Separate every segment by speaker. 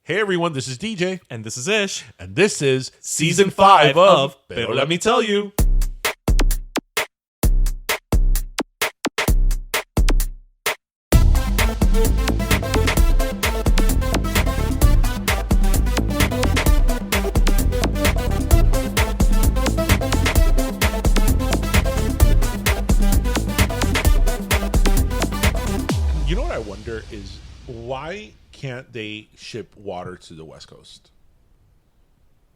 Speaker 1: Hey everyone, this is DJ.
Speaker 2: And this is Ish.
Speaker 1: And this is Season 5 of Pero Let Me Tell You. You know what I wonder is why can't they ship water to the West Coast?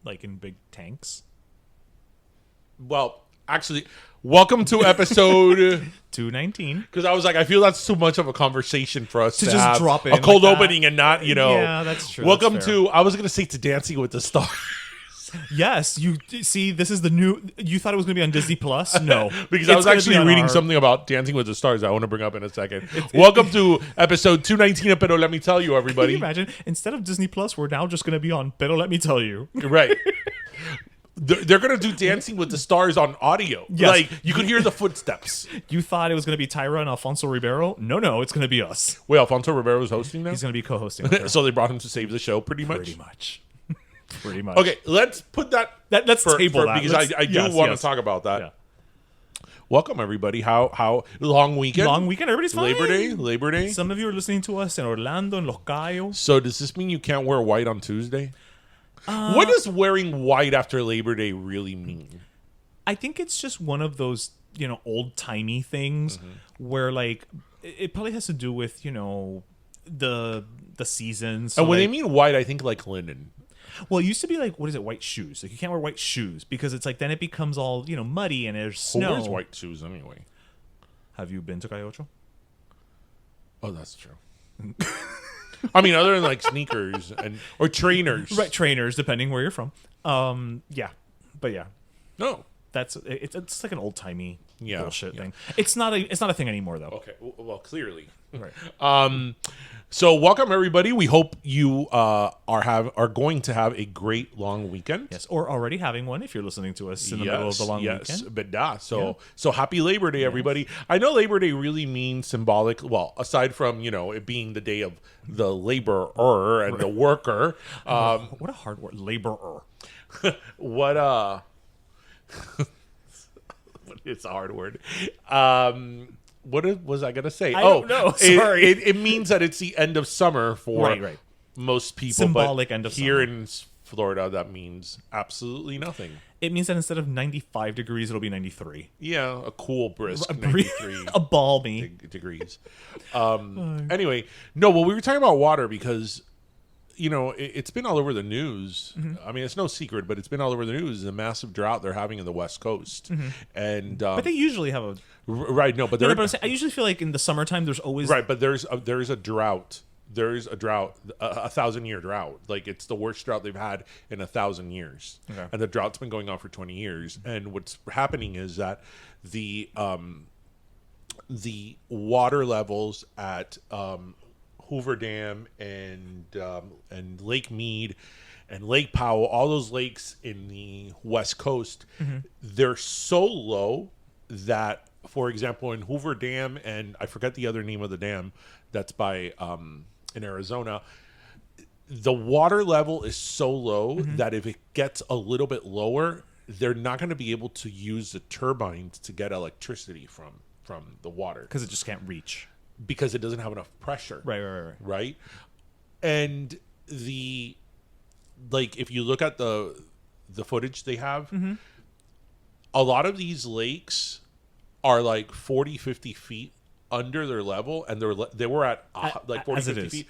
Speaker 2: Like in big tanks.
Speaker 1: Well, actually, welcome to episode
Speaker 2: 219.
Speaker 1: Because I was like, I feel that's too much of a conversation for us to
Speaker 2: just
Speaker 1: have
Speaker 2: drop in
Speaker 1: a cold
Speaker 2: like that.
Speaker 1: opening and not,
Speaker 2: Yeah, that's true.
Speaker 1: Welcome
Speaker 2: That's fair.
Speaker 1: to, I was going to say to Dancing with the Stars.
Speaker 2: Yes, you see, this is the new. You thought it was going to be on Disney Plus? No,
Speaker 1: Because I was
Speaker 2: gonna
Speaker 1: actually
Speaker 2: be on
Speaker 1: reading
Speaker 2: our-
Speaker 1: something about Dancing with the Stars I want to bring up in a second. Welcome to episode 219 of Pero Let Me Tell You,
Speaker 2: Can
Speaker 1: everybody.
Speaker 2: you imagine? Instead of Disney Plus, we're now just going to be on Pero Let Me Tell You.
Speaker 1: Right. They're going to do Dancing with the Stars on audio.
Speaker 2: Yes.
Speaker 1: Like, you could hear the footsteps.
Speaker 2: You thought it was going to be Tyra and Alfonso Ribeiro? No, it's going to be us.
Speaker 1: Wait, Alfonso Ribeiro is hosting now?
Speaker 2: He's going to be co-hosting. with her.
Speaker 1: So they brought him to save the show, pretty much?
Speaker 2: Pretty much. Pretty much.
Speaker 1: Okay, let's put that...
Speaker 2: Let's table that.
Speaker 1: Because
Speaker 2: Let's-
Speaker 1: I do
Speaker 2: yes,
Speaker 1: want
Speaker 2: yes.
Speaker 1: to talk about that.
Speaker 2: Yeah.
Speaker 1: Welcome, everybody. How long weekend?
Speaker 2: Long weekend, everybody's fine.
Speaker 1: Labor Day.
Speaker 2: Some of you are listening to us in Orlando, in Los Cayos.
Speaker 1: So does this mean you can't wear white on Tuesday? What does wearing white after Labor Day really mean?
Speaker 2: I think it's just one of those, old-timey things where, like, it probably has to do with, the seasons. So
Speaker 1: And when they
Speaker 2: like-
Speaker 1: mean white, I think like linen.
Speaker 2: well, it used to be like, what is it, white shoes. Like, you can't wear white shoes because it's like, then it becomes all, muddy and there's
Speaker 1: Who
Speaker 2: snow.
Speaker 1: wears white shoes anyway?
Speaker 2: Have you been to Cayocho?
Speaker 1: Oh, that's true. I mean, other than like sneakers or trainers.
Speaker 2: Right, trainers, depending where you're from. Yeah. But yeah,
Speaker 1: No.
Speaker 2: it's like an old-timey bullshit
Speaker 1: yeah.
Speaker 2: thing. It's not a thing anymore, though.
Speaker 1: Okay. Well, clearly.
Speaker 2: Right.
Speaker 1: So welcome everybody. We hope you are going to have a great long weekend.
Speaker 2: Yes, or already having one if you're listening to us in the middle of the long weekend.
Speaker 1: But so happy Labor Day, everybody. I know Labor Day really means symbolic. Well, aside from it being the day of the laborer and the worker.
Speaker 2: What a hard word, laborer.
Speaker 1: What it's a hard word. What was I gonna say?
Speaker 2: I don't know. Sorry.
Speaker 1: It means that it's the end of summer for
Speaker 2: Right.
Speaker 1: most people.
Speaker 2: Symbolic
Speaker 1: but
Speaker 2: end of
Speaker 1: here
Speaker 2: summer.
Speaker 1: in Florida, that means absolutely nothing.
Speaker 2: It means that instead of 95 degrees, it'll be 93.
Speaker 1: Yeah, a cool brisk
Speaker 2: A
Speaker 1: 93
Speaker 2: a balmy.
Speaker 1: degrees. Anyway, no, well, we were talking about water because it's been all over the news. I mean, it's no secret, but it's been all over the news. The massive drought they're having in the West Coast, and
Speaker 2: But they usually have a.
Speaker 1: right, no, but
Speaker 2: No,
Speaker 1: they're
Speaker 2: but I'm saying, I usually feel like in the summertime, there's always.
Speaker 1: right, but there's a drought. There's a drought, a 1,000-year drought. Like it's the worst drought they've had in 1,000 years,
Speaker 2: Okay.
Speaker 1: and the drought's been going on for 20 years. And what's happening is that the water levels at Hoover Dam and Lake Mead and Lake Powell, all those lakes in the West Coast, they're so low that, for example, in Hoover Dam, and I forget the other name of the dam that's by in Arizona, the water level is so low that if it gets a little bit lower, they're not going to be able to use the turbines to get electricity from the water
Speaker 2: Because it just can't reach.
Speaker 1: because it doesn't have enough pressure.
Speaker 2: Right.
Speaker 1: And if you look at the footage they have, a lot of these lakes are like 40, 50 feet under their level, and they were at like 40,
Speaker 2: as it
Speaker 1: 50
Speaker 2: is.
Speaker 1: feet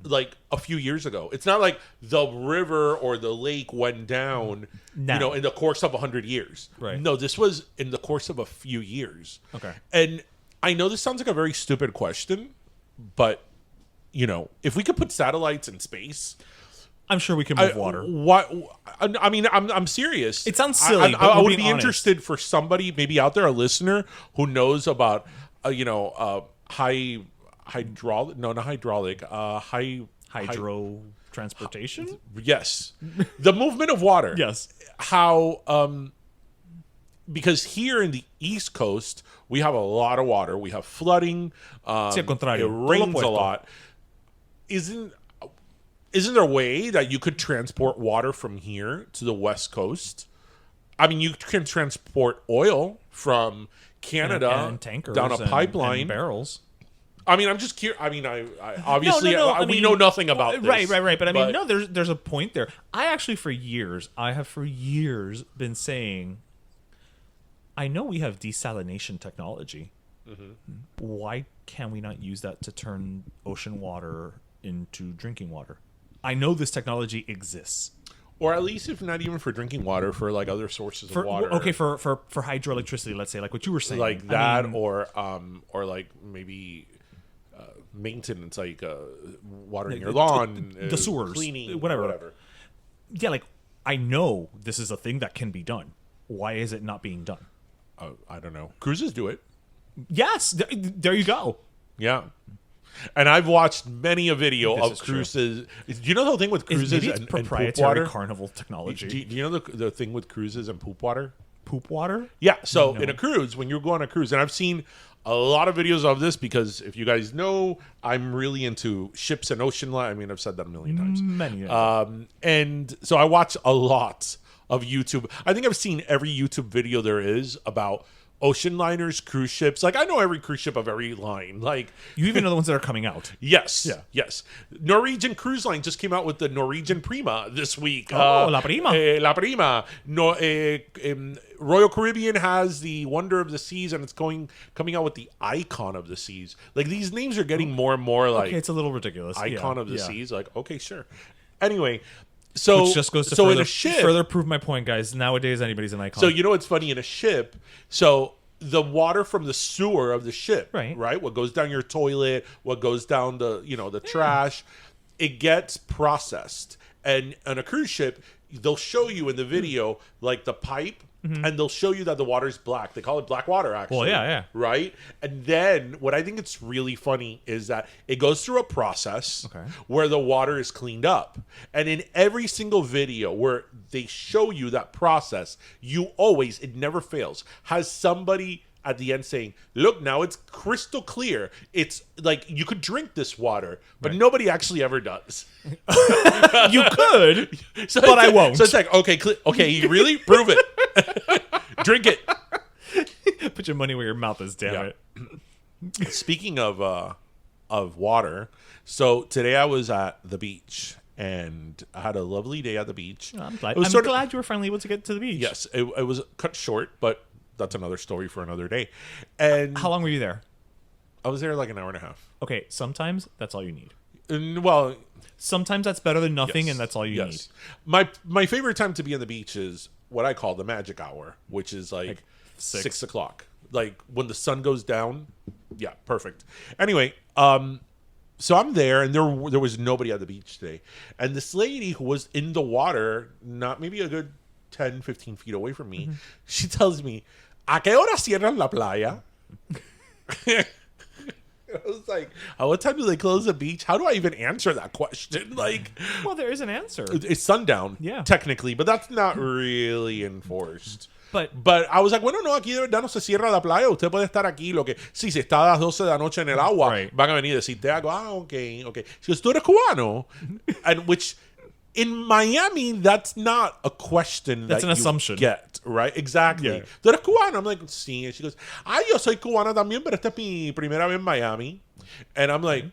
Speaker 1: like a few years ago. It's not like the river or the lake went down,
Speaker 2: Now.
Speaker 1: in the course of 100 years.
Speaker 2: Right.
Speaker 1: No, this was in the course of a few years.
Speaker 2: Okay.
Speaker 1: And I know this sounds like a very stupid question, but if we could put satellites in space,
Speaker 2: I'm sure we can move water.
Speaker 1: What? I mean, I'm serious.
Speaker 2: It sounds silly, but
Speaker 1: I
Speaker 2: we're
Speaker 1: would
Speaker 2: being
Speaker 1: be
Speaker 2: honest.
Speaker 1: interested for somebody maybe out there, a listener who knows about
Speaker 2: Hydro transportation?
Speaker 1: Yes, the movement of water.
Speaker 2: Yes.
Speaker 1: How because here in the East Coast we have a lot of water. We have flooding.
Speaker 2: Sí, al contrario.
Speaker 1: It
Speaker 2: Todo lo
Speaker 1: rains a
Speaker 2: opuesto.
Speaker 1: lot. isn't there a way that you could transport water from here to the West Coast? I mean, you can transport oil from Canada
Speaker 2: and tankers
Speaker 1: down a pipeline.
Speaker 2: and barrels.
Speaker 1: I mean, I'm just curious. I mean, I obviously we know nothing about this.
Speaker 2: Right. But I mean, no, there's a point there. I actually, I have for years been saying, I know we have desalination technology. Mm-hmm. Why can we not use that to turn ocean water into drinking water? I know this technology exists.
Speaker 1: Or at least, if not even for drinking water, for like other sources of water.
Speaker 2: Okay, for hydroelectricity, let's say, like what you were saying,
Speaker 1: like that, or like maybe maintenance, like watering your lawn,
Speaker 2: the sewers,
Speaker 1: cleaning,
Speaker 2: whatever. Yeah, like I know this is a thing that can be done. Why is it not being done?
Speaker 1: I don't know. Cruises do it.
Speaker 2: Yes, there you go.
Speaker 1: Yeah. And I've watched many a video of cruises. Do you know the whole thing with cruises and
Speaker 2: proprietary
Speaker 1: poop water?
Speaker 2: Carnival technology?
Speaker 1: Do you know the thing with cruises and poop water?
Speaker 2: Poop water?
Speaker 1: Yeah. So in a cruise, when you go on a cruise, and I've seen a lot of videos of this because if you guys know, I'm really into ships and ocean life. I mean, I've said that a million times.
Speaker 2: Many.
Speaker 1: And so I watch a lot of YouTube. I think I've seen every YouTube video there is about ocean liners, cruise ships. Like I know every cruise ship of every line. Like
Speaker 2: you even know the ones that are coming out.
Speaker 1: Yes. Yeah. Yes. Norwegian Cruise Line just came out with the Norwegian Prima this week.
Speaker 2: La Prima.
Speaker 1: La Prima. No, Royal Caribbean has the Wonder of the Seas, and it's coming out with the Icon of the Seas. Like these names are getting more and more like.
Speaker 2: Okay, it's a little ridiculous.
Speaker 1: Icon of the Seas. Like okay, sure. Anyway. So,
Speaker 2: which just goes to
Speaker 1: in a ship,
Speaker 2: further prove my point, guys. Nowadays, anybody's an icon.
Speaker 1: So you know what's funny in a ship? So the water from the sewer of the ship, right? What goes down your toilet, what goes down the trash, it gets processed. And on a cruise ship, they'll show you in the video like the pipe. And they'll show you that the water's black. They call it black water, actually.
Speaker 2: Well, yeah.
Speaker 1: Right? And then what I think it's really funny is that it goes through a process where the water is cleaned up. And in every single video where they show you that process, it never fails, has somebody at the end saying, look, now it's crystal clear. It's like you could drink this water, but nobody actually ever does.
Speaker 2: You could, but I won't.
Speaker 1: So it's like, okay, you really? Prove it. Drink it.
Speaker 2: Put your money where your mouth is, damn
Speaker 1: it. Speaking of water, so today I was at the beach. And I had a lovely day at the beach.
Speaker 2: I'm glad you were finally able to get to the beach.
Speaker 1: Yes, it was cut short, but that's another story for another day. And
Speaker 2: how long were you there?
Speaker 1: I was there like an hour and a half.
Speaker 2: Okay, sometimes that's all you need.
Speaker 1: Well,
Speaker 2: sometimes that's better than nothing, and that's all you need.
Speaker 1: My favorite time to be on the beach is what I call the magic hour, which is like 6 o'clock. Like when the sun goes down. Yeah, perfect. Anyway, so I'm there, and there was nobody at the beach today. And this lady who was in the water, not maybe a good 10, 15 feet away from me, she tells me, ¿A qué hora cierran la playa? I was like, at what time do they close the beach? How do I even answer that question? Like,
Speaker 2: well, there is an answer.
Speaker 1: It's sundown, technically, but that's not really enforced. But I was like, bueno, no, aquí de verdad no se cierra la playa. Usted puede estar aquí. Si se está a las 12 de la noche en el agua, van a venir a decirte algo. Okay. She goes, ¿tú eres cubano? And which, in Miami, that's not a question
Speaker 2: that's an assumption.
Speaker 1: Get, right? Exactly. Yeah. ¿Tú eres cubano? I'm like, sí. And she goes, yo soy cubana también, pero esta es mi primera vez en Miami. And I'm like,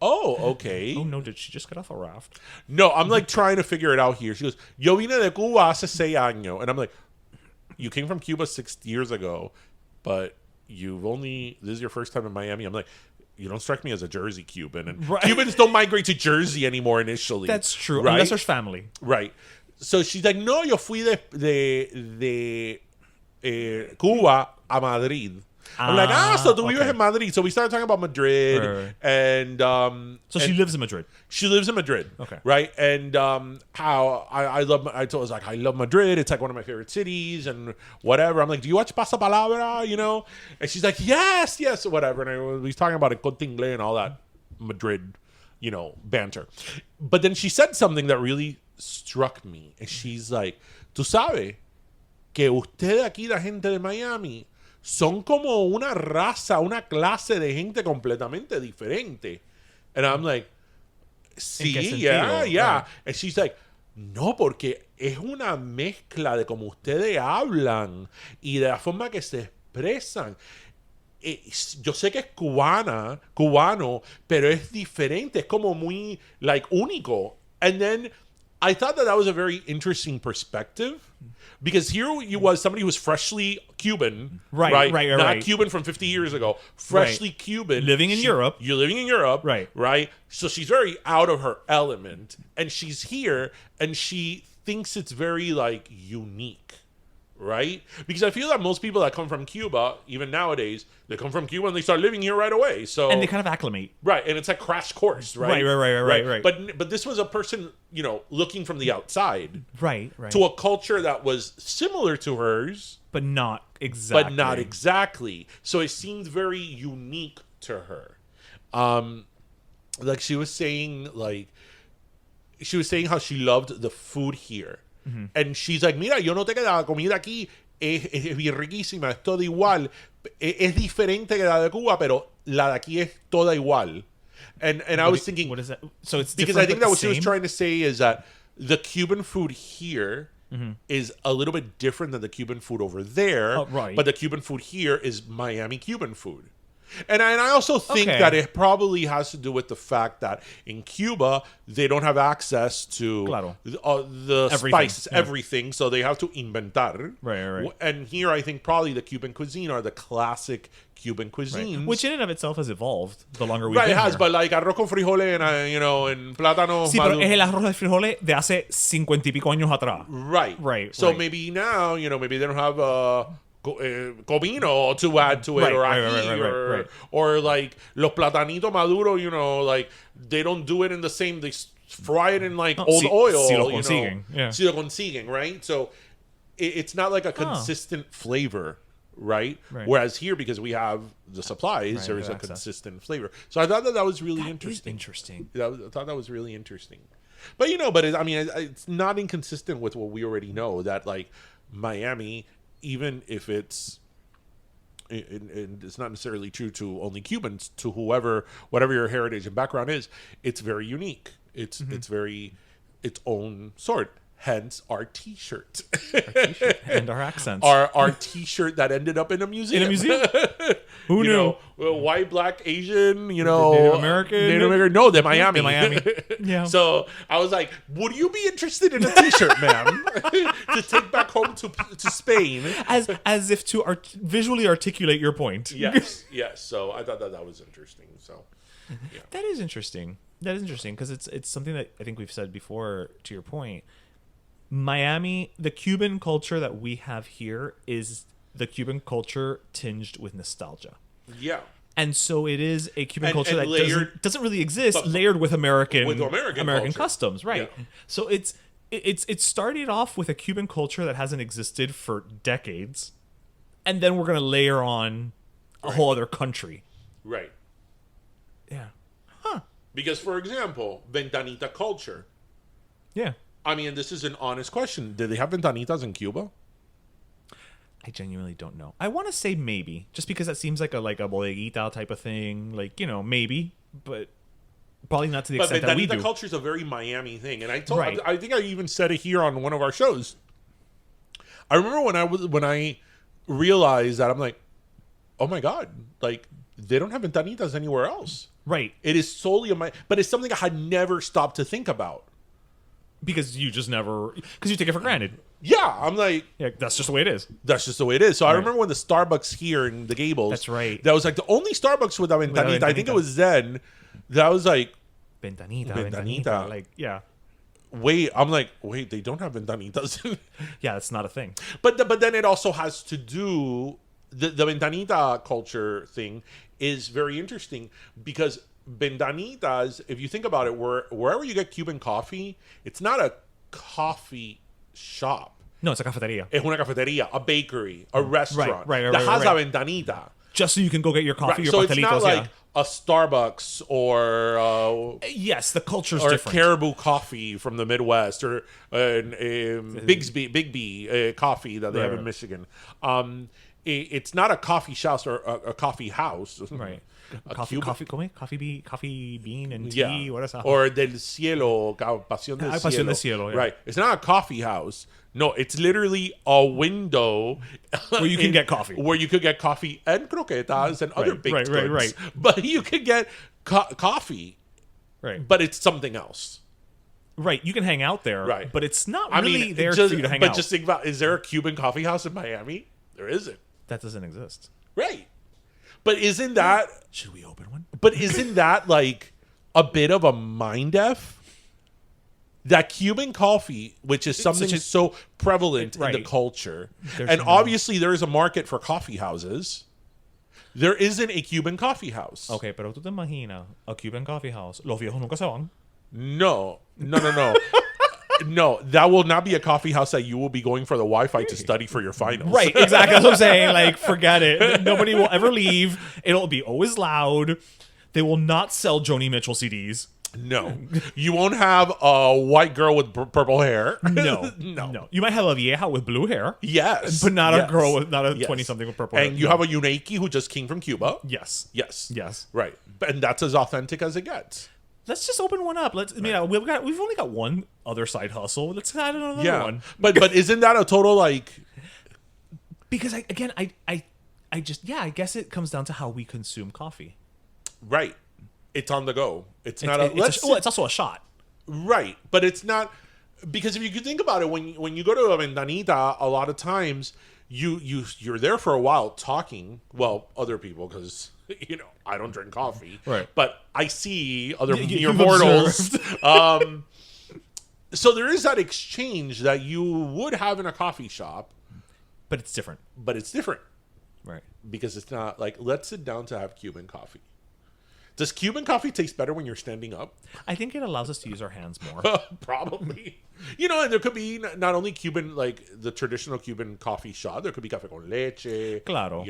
Speaker 1: oh, okay.
Speaker 2: Oh, no, did she just get off a raft?
Speaker 1: No, I'm like trying to figure it out here. She goes, yo vine de Cuba hace 6 años. And I'm like, you came from Cuba 6 years ago, but this is your first time in Miami. I'm like, you don't strike me as a Jersey Cuban. And Cubans don't migrate to Jersey anymore initially.
Speaker 2: That's true, right? Unless there's family.
Speaker 1: Right. So she's like, no, yo fui de Cuba a Madrid. I'm like, so tú vives in Madrid. So we started talking about Madrid.
Speaker 2: Right.
Speaker 1: And
Speaker 2: she lives in Madrid.
Speaker 1: She lives in Madrid.
Speaker 2: Okay.
Speaker 1: Right. And how I was like, I love Madrid. It's like one of my favorite cities and whatever. I'm like, do you watch Pasapalabra? You know? And she's like, yes, whatever. And we was talking about Corte Inglés and all that Madrid, banter. But then she said something that really struck me. And she's like, tú sabes que usted aquí, la gente de Miami, son como una raza, una clase de gente completamente diferente. And I'm like, Sí,
Speaker 2: qué
Speaker 1: yeah,
Speaker 2: sentido?
Speaker 1: yeah.
Speaker 2: Right.
Speaker 1: And she's like, no, porque es una mezcla de cómo ustedes hablan y de la forma que se expresan. Yo sé que es cubano, pero es diferente, es como muy, like, único. And then I thought that was a very interesting perspective because here you was somebody who was freshly Cuban,
Speaker 2: Right.
Speaker 1: Not
Speaker 2: Right.
Speaker 1: Cuban from 50 years ago, freshly Cuban.
Speaker 2: Living in Europe.
Speaker 1: You're living in Europe,
Speaker 2: Right.
Speaker 1: So she's very out of her element, and she's here, and she thinks it's very, like, unique. Right? Because I feel that most people that come from Cuba, even nowadays, they come from Cuba and they start living here right away. So
Speaker 2: And they kind of acclimate.
Speaker 1: right, and it's like crash course, right?
Speaker 2: Right.
Speaker 1: But this was a person, looking from the outside
Speaker 2: Right.
Speaker 1: to a culture that was similar to hers,
Speaker 2: But not exactly.
Speaker 1: but not exactly. So it seemed very unique to her. Like she was saying how she loved the food here. Mm-hmm. And she's like, mira, yo noté que la comida aquí es bien riquísima, es toda igual. Es diferente que la de Cuba, pero la de aquí es toda igual. And I was thinking,
Speaker 2: what is that? So it's
Speaker 1: because
Speaker 2: different,
Speaker 1: I think
Speaker 2: but
Speaker 1: that what
Speaker 2: the
Speaker 1: she was
Speaker 2: same?
Speaker 1: trying to say is that the Cuban food here is a little bit different than the Cuban food over there.
Speaker 2: Oh, right.
Speaker 1: But the Cuban food here is Miami Cuban food. And I also think
Speaker 2: Okay.
Speaker 1: that it probably has to do with the fact that in Cuba, they don't have access to
Speaker 2: Claro.
Speaker 1: the
Speaker 2: Everything,
Speaker 1: spices,
Speaker 2: yeah.
Speaker 1: everything, so they have to inventar.
Speaker 2: Right.
Speaker 1: And here, I think probably the Cuban cuisine are the classic Cuban cuisines.
Speaker 2: Which in and of itself has evolved the longer we've
Speaker 1: Right,
Speaker 2: been
Speaker 1: it has,
Speaker 2: here.
Speaker 1: but like arroz con frijoles and plátano
Speaker 2: Sí, pero
Speaker 1: maduro.
Speaker 2: es el arroz de frijoles de hace 50 y pico años atrás.
Speaker 1: Right. So
Speaker 2: right.
Speaker 1: maybe now, maybe they don't have comino to add to it,
Speaker 2: Right,
Speaker 1: or
Speaker 2: right,
Speaker 1: ají,
Speaker 2: right.
Speaker 1: or like los platanitos maduro, like they don't do it in the same. They fry it in like old oil.
Speaker 2: Si lo consiguen, yeah.
Speaker 1: Si lo consiguen, right? So it's not like a consistent flavor. Right? Whereas here, because we have the supplies, there is a consistent flavor. So I thought that was really interesting. I thought that was really interesting. But it's not inconsistent with what we already know, that like Miami, even if it's and it's not necessarily true to only Cubans, to whatever your heritage and background is, it's very unique. It's very its own sort. Hence our T-shirt.
Speaker 2: And our accents.
Speaker 1: Our T-shirt that ended up in a museum.
Speaker 2: Who knew?
Speaker 1: White, black, Asian,
Speaker 2: Native American.
Speaker 1: No, they're Miami.
Speaker 2: Yeah.
Speaker 1: So I was like, would you be interested in a T-shirt, ma'am? To take back home to Spain.
Speaker 2: As if to visually articulate your point.
Speaker 1: Yes. So I thought that was interesting. So yeah.
Speaker 2: That is interesting because it's something that I think we've said before, to your point. Miami, the Cuban culture that we have here is the Cuban culture tinged with nostalgia.
Speaker 1: Yeah.
Speaker 2: And so it is a Cuban culture that
Speaker 1: layered,
Speaker 2: doesn't really exist, layered with American
Speaker 1: culture.
Speaker 2: customs, right? Yeah. So it started off with a Cuban culture that hasn't existed for decades, and then we're going to layer on a whole other country.
Speaker 1: Right.
Speaker 2: Yeah.
Speaker 1: Because, for example, ventanita culture.
Speaker 2: Yeah.
Speaker 1: I mean, this is an honest question. Did they have ventanitas in Cuba?
Speaker 2: I genuinely don't know. I want to say maybe, just because that seems like a bodeguita type of thing. Like, maybe, but probably not to the extent that we do.
Speaker 1: Ventanita culture is a very Miami thing, and I think I even said it here on one of our shows. I remember when I realized that, I'm like, oh my god, like they don't have ventanitas anywhere else.
Speaker 2: Right.
Speaker 1: It is solely but it's something I had never stopped to think about.
Speaker 2: Because you take it for granted.
Speaker 1: Yeah, I'm like...
Speaker 2: Yeah, that's just the way it is.
Speaker 1: That's just the way it is. So I remember when the Starbucks here in the Gables...
Speaker 2: That's right.
Speaker 1: That was like the only Starbucks with a ventanita. I think it was then. That was like...
Speaker 2: Ventanita. Like, yeah.
Speaker 1: Wait, they don't have ventanitas.
Speaker 2: Yeah, that's not a thing.
Speaker 1: But then it also has to do... The ventanita culture thing is very interesting because... Ventanitas, if you think about it, wherever you get Cuban coffee, it's not a coffee shop.
Speaker 2: No, it's a cafeteria.
Speaker 1: Es una cafeteria, a bakery, a restaurant
Speaker 2: right,
Speaker 1: that has a ventanita.
Speaker 2: Just so you can go get your coffee, your
Speaker 1: so
Speaker 2: pastelitos.
Speaker 1: It's not like a Starbucks or...
Speaker 2: yes, the culture's
Speaker 1: or
Speaker 2: different.
Speaker 1: Caribou coffee from the Midwest or Big B coffee that they have in Michigan. it's not a coffee house or a coffee house.
Speaker 2: Right.
Speaker 1: A
Speaker 2: Coffee bean and tea. What is that?
Speaker 1: Or del cielo, pasión del cielo.
Speaker 2: Pasión del cielo, yeah.
Speaker 1: Right. It's not a coffee house. No, it's literally a window
Speaker 2: Where you can get coffee.
Speaker 1: Where you could get coffee and croquetas and other baked goods.
Speaker 2: Right.
Speaker 1: But you could get coffee.
Speaker 2: Right.
Speaker 1: But it's something else.
Speaker 2: Right. You can hang out there.
Speaker 1: Right.
Speaker 2: But it's not really there
Speaker 1: just,
Speaker 2: for you to hang out.
Speaker 1: But just think about, is there a Cuban coffee house in Miami? There isn't.
Speaker 2: That doesn't exist.
Speaker 1: Right. But isn't that...
Speaker 2: Should we open one?
Speaker 1: But isn't that like a bit of a mind F? That Cuban coffee, which is something so prevalent in the culture. Obviously there is a market for coffee houses. There isn't a Cuban coffee house.
Speaker 2: Okay, pero tú te imaginas a Cuban coffee house. Los viejos nunca se van.
Speaker 1: No. No, that will not be a coffee house that you will be going for the Wi-Fi to study for your finals.
Speaker 2: Right, exactly. That's what I'm saying. Like, forget it. Nobody will ever leave. It'll be always loud. They will not sell Joni Mitchell CDs.
Speaker 1: No. You won't have a white girl with purple hair.
Speaker 2: No. You might have a vieja with blue hair.
Speaker 1: Yes.
Speaker 2: But not a girl with, not a 20-something with purple hair.
Speaker 1: And you have a unique who just came from Cuba.
Speaker 2: Yes.
Speaker 1: Right. And that's as authentic as it gets.
Speaker 2: Let's just open one up. We've only got one other side hustle. Let's add another one.
Speaker 1: But isn't that a total like?
Speaker 2: Because I guess it comes down to how we consume coffee.
Speaker 1: Right. It's on the go. It's
Speaker 2: also a shot.
Speaker 1: Right, but it's not, because if you could think about it, when you go to a ventanita, a lot of times you're there for a while talking. Well, other people, because I don't drink coffee,
Speaker 2: right?
Speaker 1: But I see other mere mortals. So there is that exchange that you would have in a coffee shop,
Speaker 2: but it's different.
Speaker 1: Right? Because it's not like, let's sit down to have Cuban coffee. Does Cuban coffee taste better when you're standing up?
Speaker 2: I think it allows us to use our hands more.
Speaker 1: Probably. And there could be not only Cuban, like the traditional Cuban coffee shop, there could be café con leche.
Speaker 2: Claro.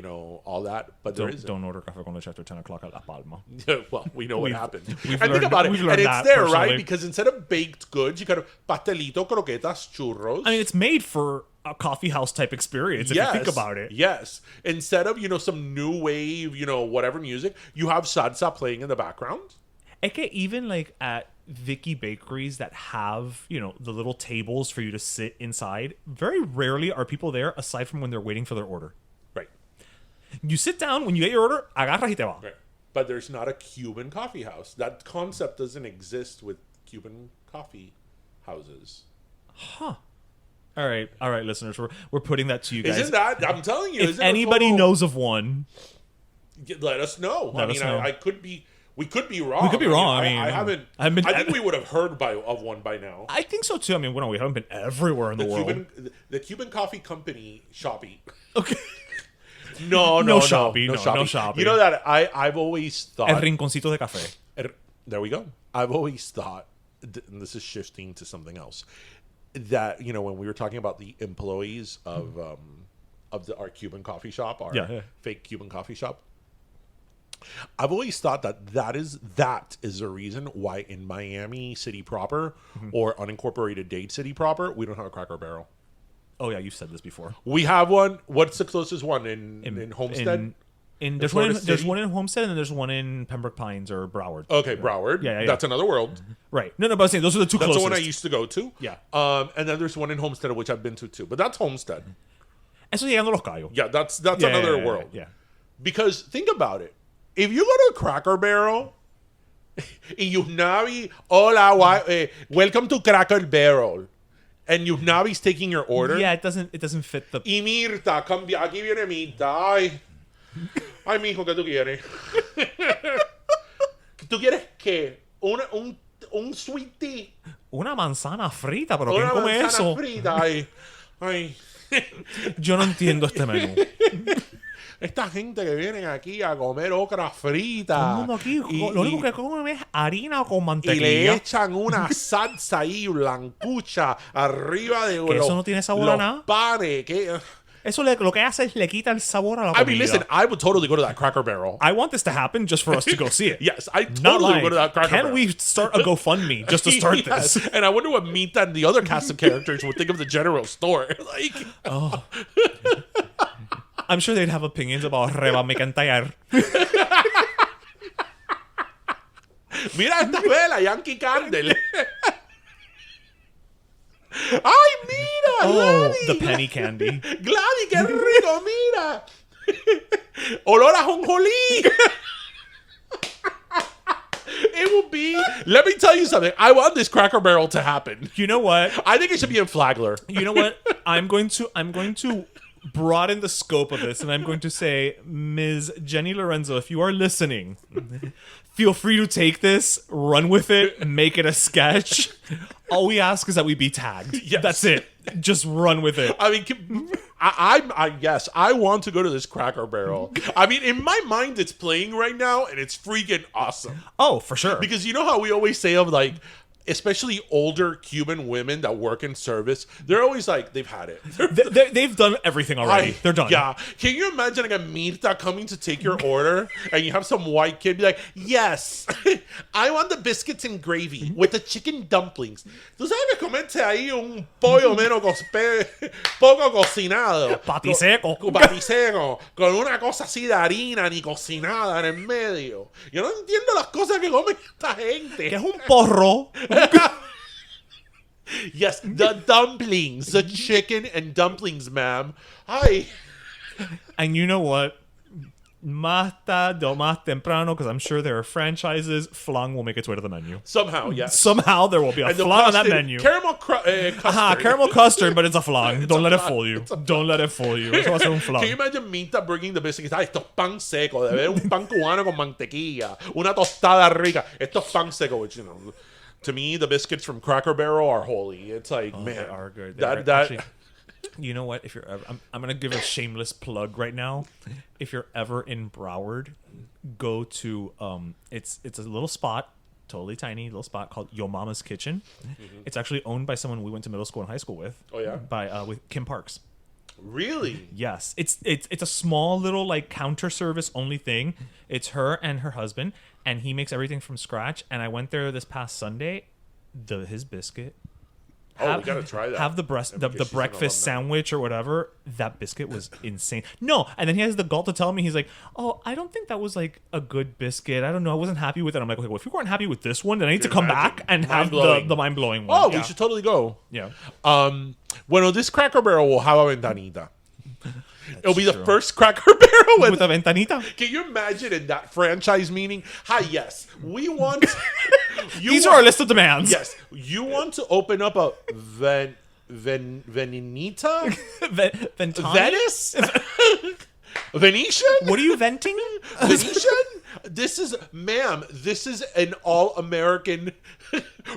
Speaker 1: All that. But
Speaker 2: don't order café con leche after 10 o'clock at La Palma.
Speaker 1: Well, we know what happened. And think about it. And it's there, right? Because instead of baked goods, you got a pastelito, croquetas, churros.
Speaker 2: I mean, it's made for a coffee house type experience if you think about it.
Speaker 1: Yes. Instead of, some new wave, whatever music, you have salsa playing in the background.
Speaker 2: Es que even like at Vicky bakeries that have, the little tables for you to sit inside, very rarely are people there aside from when they're waiting for their order.
Speaker 1: Right.
Speaker 2: You sit down, when you get your order, agarras y te va.
Speaker 1: Right. But there's not a Cuban coffee house. That concept doesn't exist with Cuban coffee houses.
Speaker 2: Huh. All right, listeners. We're putting that to you guys.
Speaker 1: Isn't that? I'm telling you.
Speaker 2: If anybody knows of one,
Speaker 1: let us know. I could be. We could be wrong.
Speaker 2: We could be wrong.
Speaker 1: I think we would have heard of one by now.
Speaker 2: I think so too. I mean, we haven't been everywhere in the world.
Speaker 1: The Cuban Coffee Company Shoppy.
Speaker 2: Okay.
Speaker 1: No
Speaker 2: Shoppy.
Speaker 1: You know that I've always thought.
Speaker 2: El rinconcito de café.
Speaker 1: There we go. I've always thought, and this is shifting to something else, that when we were talking about the employees of our Cuban coffee shop, our fake Cuban coffee shop, I've always thought that is the reason why in Miami City proper or unincorporated Dade City proper we don't have a Cracker Barrel.
Speaker 2: Oh yeah, you've said this before.
Speaker 1: We have one. What's the closest one in Homestead?
Speaker 2: There's one in Homestead and there's one in Pembroke Pines or Broward.
Speaker 1: Okay, Broward. Yeah. That's another world.
Speaker 2: Right. No, but I'm saying those are the two closest.
Speaker 1: That's the one I used to go to.
Speaker 2: Yeah.
Speaker 1: And then there's one in Homestead, which I've been to too. But that's Homestead.
Speaker 2: Eso llegando Los Cayos.
Speaker 1: Yeah, that's another world.
Speaker 2: Yeah.
Speaker 1: Because think about it. If you go to a Cracker Barrel, y Yusnavi, hola, welcome to Cracker Barrel, and Yusnavi's taking your order.
Speaker 2: Yeah, it doesn't fit the.
Speaker 1: Y Mirta, cambia, aquí viene Mirta. Ay, mijo, ¿qué tú quieres? ¿Tú quieres qué? Un sweet tea.
Speaker 2: Una manzana frita, pero ¿quién come eso?
Speaker 1: Frita. Ay.
Speaker 2: Yo no entiendo este menú.
Speaker 1: Esta gente que vienen aquí a comer ocra frita.
Speaker 2: Todo el mundo aquí, lo único que comen es harina con mantequilla.
Speaker 1: Y le echan una salsa ahí blancucha arriba de
Speaker 2: que eso no tiene sabor a nada.
Speaker 1: Panes.
Speaker 2: Eso lo que hace es le quita el sabor a la comida.
Speaker 1: I mean, listen, I would totally go to that Cracker Barrel.
Speaker 2: I want this to happen just for us to go see it.
Speaker 1: Yes, I totally would go to that Cracker Barrel.
Speaker 2: Can we start a GoFundMe just to start this?
Speaker 1: And I wonder what Mita and the other cast of characters would think of the general store.
Speaker 2: I'm sure they'd have opinions about Reba McIntyre.
Speaker 1: Mira esta vela, Yankee Candle. Ay, mira,
Speaker 2: Oh,
Speaker 1: Gladys.
Speaker 2: the penny candy.
Speaker 1: Gladys, qué rico, mira. Olor a jonjolí. It will be. Let me tell you something. I want this Cracker Barrel to happen.
Speaker 2: You know what?
Speaker 1: I think it should be in Flagler.
Speaker 2: You know what? I'm going to broaden the scope of this, and I'm going to say, Ms. Jenny Lorenzo, if you are listening, feel free to take this, run with it, and make it a sketch. All we ask is that we be tagged.
Speaker 1: Yes.
Speaker 2: That's it. Just run with it.
Speaker 1: I mean, yes, I want to go to this Cracker Barrel. I mean, in my mind, it's playing right now, and it's freaking awesome.
Speaker 2: Oh, for sure.
Speaker 1: Because you know how we always say of like, especially older Cuban women that work in service, they're always like, they've had it.
Speaker 2: They've done everything already. They're done.
Speaker 1: Yeah. Can you imagine like a Mirta coming to take your order and you have some white kid be like, yes, I want the biscuits and gravy with the chicken dumplings. Tú sabes que comerte ahí un pollo menos poco cocinado.
Speaker 2: Patiseco.
Speaker 1: Patiseco. Con una cosa así de harina ni cocinada en el medio. Yo no entiendo las cosas que come esta gente.
Speaker 2: Que es un porro.
Speaker 1: Yes, the dumplings, the chicken and dumplings, ma'am. Hi.
Speaker 2: And you know what? Más tarde o más temprano, because I'm sure there are franchises, flan will make its way to the menu.
Speaker 1: Somehow, yes.
Speaker 2: Somehow there will be a
Speaker 1: And
Speaker 2: flan on that menu.
Speaker 1: Caramel custard.
Speaker 2: Caramel custard, but it's a flan. Don't let it fool you. Don't let it fool you. Eso va a ser un
Speaker 1: Can you
Speaker 2: flan.
Speaker 1: imagine Minta bringing the biscuits? Ah, esto es pan seco. Debe haber un pan cubano con mantequilla. Una tostada rica. Esto es pan seco, which, you know, to me, the biscuits from Cracker Barrel are holy. It's like, man.
Speaker 2: They are good.
Speaker 1: That
Speaker 2: Actually, you know what? If you're ever, I'm gonna give a shameless plug right now. If you're ever in Broward, go to it's a little spot, totally tiny little spot called Yo Mama's Kitchen. Mm-hmm. It's actually owned by someone we went to middle school and high school with.
Speaker 1: Oh yeah,
Speaker 2: with Kim Parks.
Speaker 1: Really?
Speaker 2: Yes, it's a small little like counter service only thing. It's her and her husband, and he makes everything from scratch. And I went there this past Sunday. His biscuit.
Speaker 1: We gotta try that.
Speaker 2: Have the breakfast sandwich or whatever. That biscuit was insane. No, and then he has the gall to tell me, he's like, "Oh, I don't think that was like a good biscuit. I don't know. I wasn't happy with it." I'm like, "Okay, well, if you weren't happy with this one, then I need to come back and have the mind blowing one."
Speaker 1: Oh, we should totally go.
Speaker 2: Yeah.
Speaker 1: Bueno, this Cracker Barrel will have a ventanita. It'll be the first Cracker Barrel
Speaker 2: with a ventanita.
Speaker 1: Can you imagine in that franchise meeting? Hi, yes, we want.
Speaker 2: These are our list of demands.
Speaker 1: Yes, you want to open up a ventanita? Venice? Venetian?
Speaker 2: What are you venting?
Speaker 1: Venetian? This is an all-American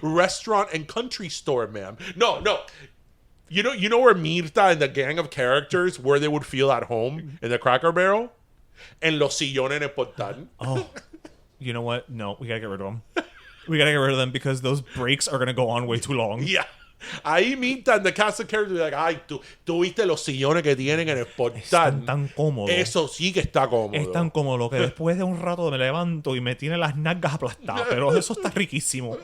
Speaker 1: restaurant and country store, ma'am. No. You know where Mirta and the gang of characters, where they would feel at home in the Cracker Barrel? En los sillones en el portal.
Speaker 2: Oh, you know what? No, we gotta get rid of them. We gotta get rid of them because those breaks are gonna go on way too long.
Speaker 1: Yeah. Ahí Mirta and the cast of characters are like, ay, tú viste los sillones que tienen en el portal.
Speaker 2: Están tan cómodos.
Speaker 1: Eso sí que está cómodo.
Speaker 2: Es tan cómodo que después de un rato me levanto y me tiene las nalgas aplastadas. Pero eso está riquísimo.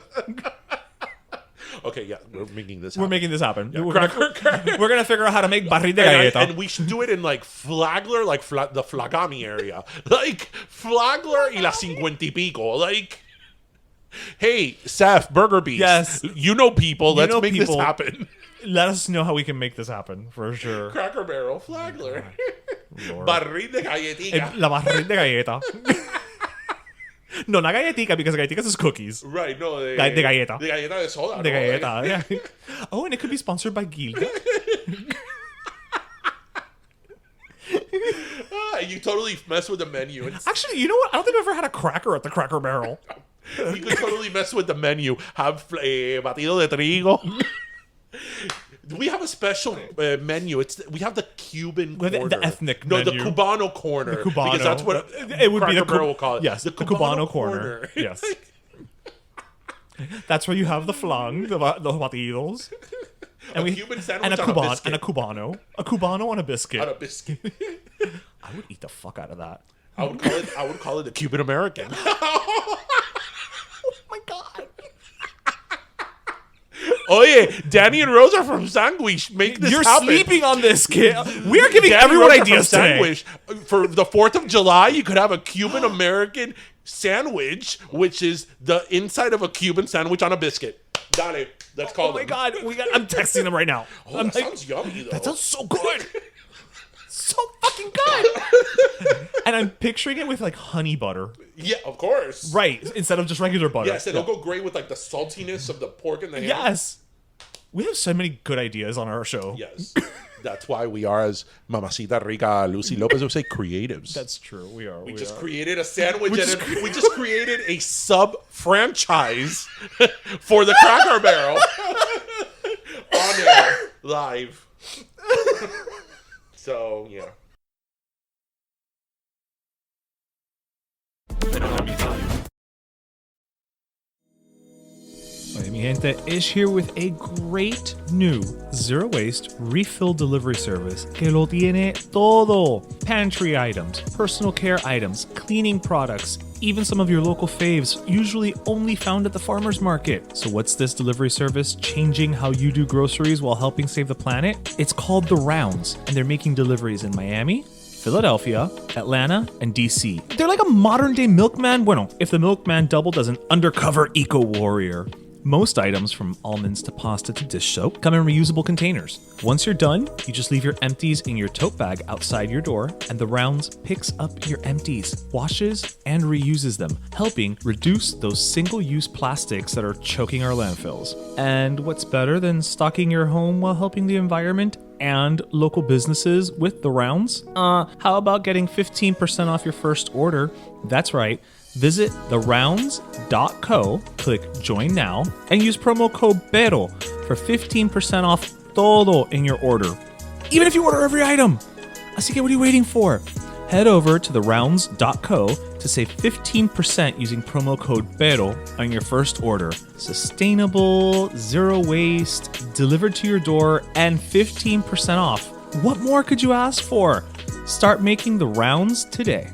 Speaker 1: Okay, yeah, we're making this happen.
Speaker 2: We're making this happen.
Speaker 1: Yeah,
Speaker 2: we're gonna figure out how to make barril de galleta.
Speaker 1: And we should do it in like Flagler, like the Flagami area. Like Flagler y la 50 y pico. Like, hey, Seth, Burger Beast.
Speaker 2: Yes.
Speaker 1: You know people. Let's make this happen.
Speaker 2: Let us know how we can make this happen, for sure.
Speaker 1: Cracker Barrel, Flagler. Barril de galletica.
Speaker 2: La barril de galleta. No, not galletica, because galletitas is cookies.
Speaker 1: Right, no,
Speaker 2: de galleta.
Speaker 1: De galleta de soda.
Speaker 2: De galleta, yeah. Oh, and it could be sponsored by Gilda.
Speaker 1: You totally mess with the menu.
Speaker 2: Actually, you know what? I don't think I've ever had a cracker at the Cracker Barrel.
Speaker 1: You could totally mess with the menu. Have batido de trigo. We have a special menu. We have the Cuban corner.
Speaker 2: The ethnic menu.
Speaker 1: No, the Cubano corner.
Speaker 2: The Cubano.
Speaker 1: Because that's what
Speaker 2: it would be. The
Speaker 1: Barrel will call it.
Speaker 2: Yes, the Cubano corner. Yes. That's where you have the flan, the batidos.
Speaker 1: And a Cuban sandwich
Speaker 2: and a
Speaker 1: on a biscuit.
Speaker 2: And a Cubano. A Cubano on a biscuit.
Speaker 1: On a biscuit.
Speaker 2: I would eat the fuck out of that.
Speaker 1: I would call it the Cuban American.
Speaker 2: Oh my god.
Speaker 1: Oh yeah, Danny and Rose are from Sandwich. Make this
Speaker 2: You're
Speaker 1: happen.
Speaker 2: sleeping on this, kid. We are giving
Speaker 1: Danny
Speaker 2: everyone
Speaker 1: Rose are from
Speaker 2: ideas today.
Speaker 1: Sandwich. For the 4th of July, you could have a Cuban American sandwich, which is the inside of a Cuban sandwich on a biscuit. Dale, let's call
Speaker 2: Oh my
Speaker 1: them.
Speaker 2: God, I'm texting them right now.
Speaker 1: Oh, that sounds yummy though.
Speaker 2: That sounds so good. So fucking good. And I'm picturing it with like honey butter.
Speaker 1: Yeah, of course.
Speaker 2: Right, instead of just regular butter.
Speaker 1: Yes, and it'll go great with like the saltiness of the pork and the ham.
Speaker 2: Yes. We have so many good ideas on our show.
Speaker 1: Yes. That's why we are, as Mamacita Rica Lucy Lopez would say, creatives.
Speaker 2: That's true. We are.
Speaker 1: We just created a sandwich and we just created a sub-franchise for the Cracker Barrel on air, live. So, yeah.
Speaker 2: Oye, mi gente, Ish here with a great new zero waste refill delivery service que lo tiene todo. Pantry items, personal care items, cleaning products, even some of your local faves, usually only found at the farmer's market. So what's this delivery service changing how you do groceries while helping save the planet? It's called The Rounds, and they're making deliveries in Miami, Philadelphia, Atlanta, and DC. They're like a modern day milkman. Bueno, if the milkman doubled as an undercover eco warrior. Most items, from almonds to pasta to dish soap, come in reusable containers. Once you're done, you just leave your empties in your tote bag outside your door, and the Rounds picks up your empties, washes, and reuses them, helping reduce those single-use plastics that are choking our landfills. And what's better than stocking your home while helping the environment and local businesses with the Rounds? How about getting 15% off your first order? That's right. Visit therounds.co, click join now, and use promo code Pero for 15% off todo in your order. Even if you order every item. Así que what are you waiting for? Head over to therounds.co to save 15% using promo code Pero on your first order. Sustainable, zero waste, delivered to your door, and 15% off. What more could you ask for? Start making the Rounds today.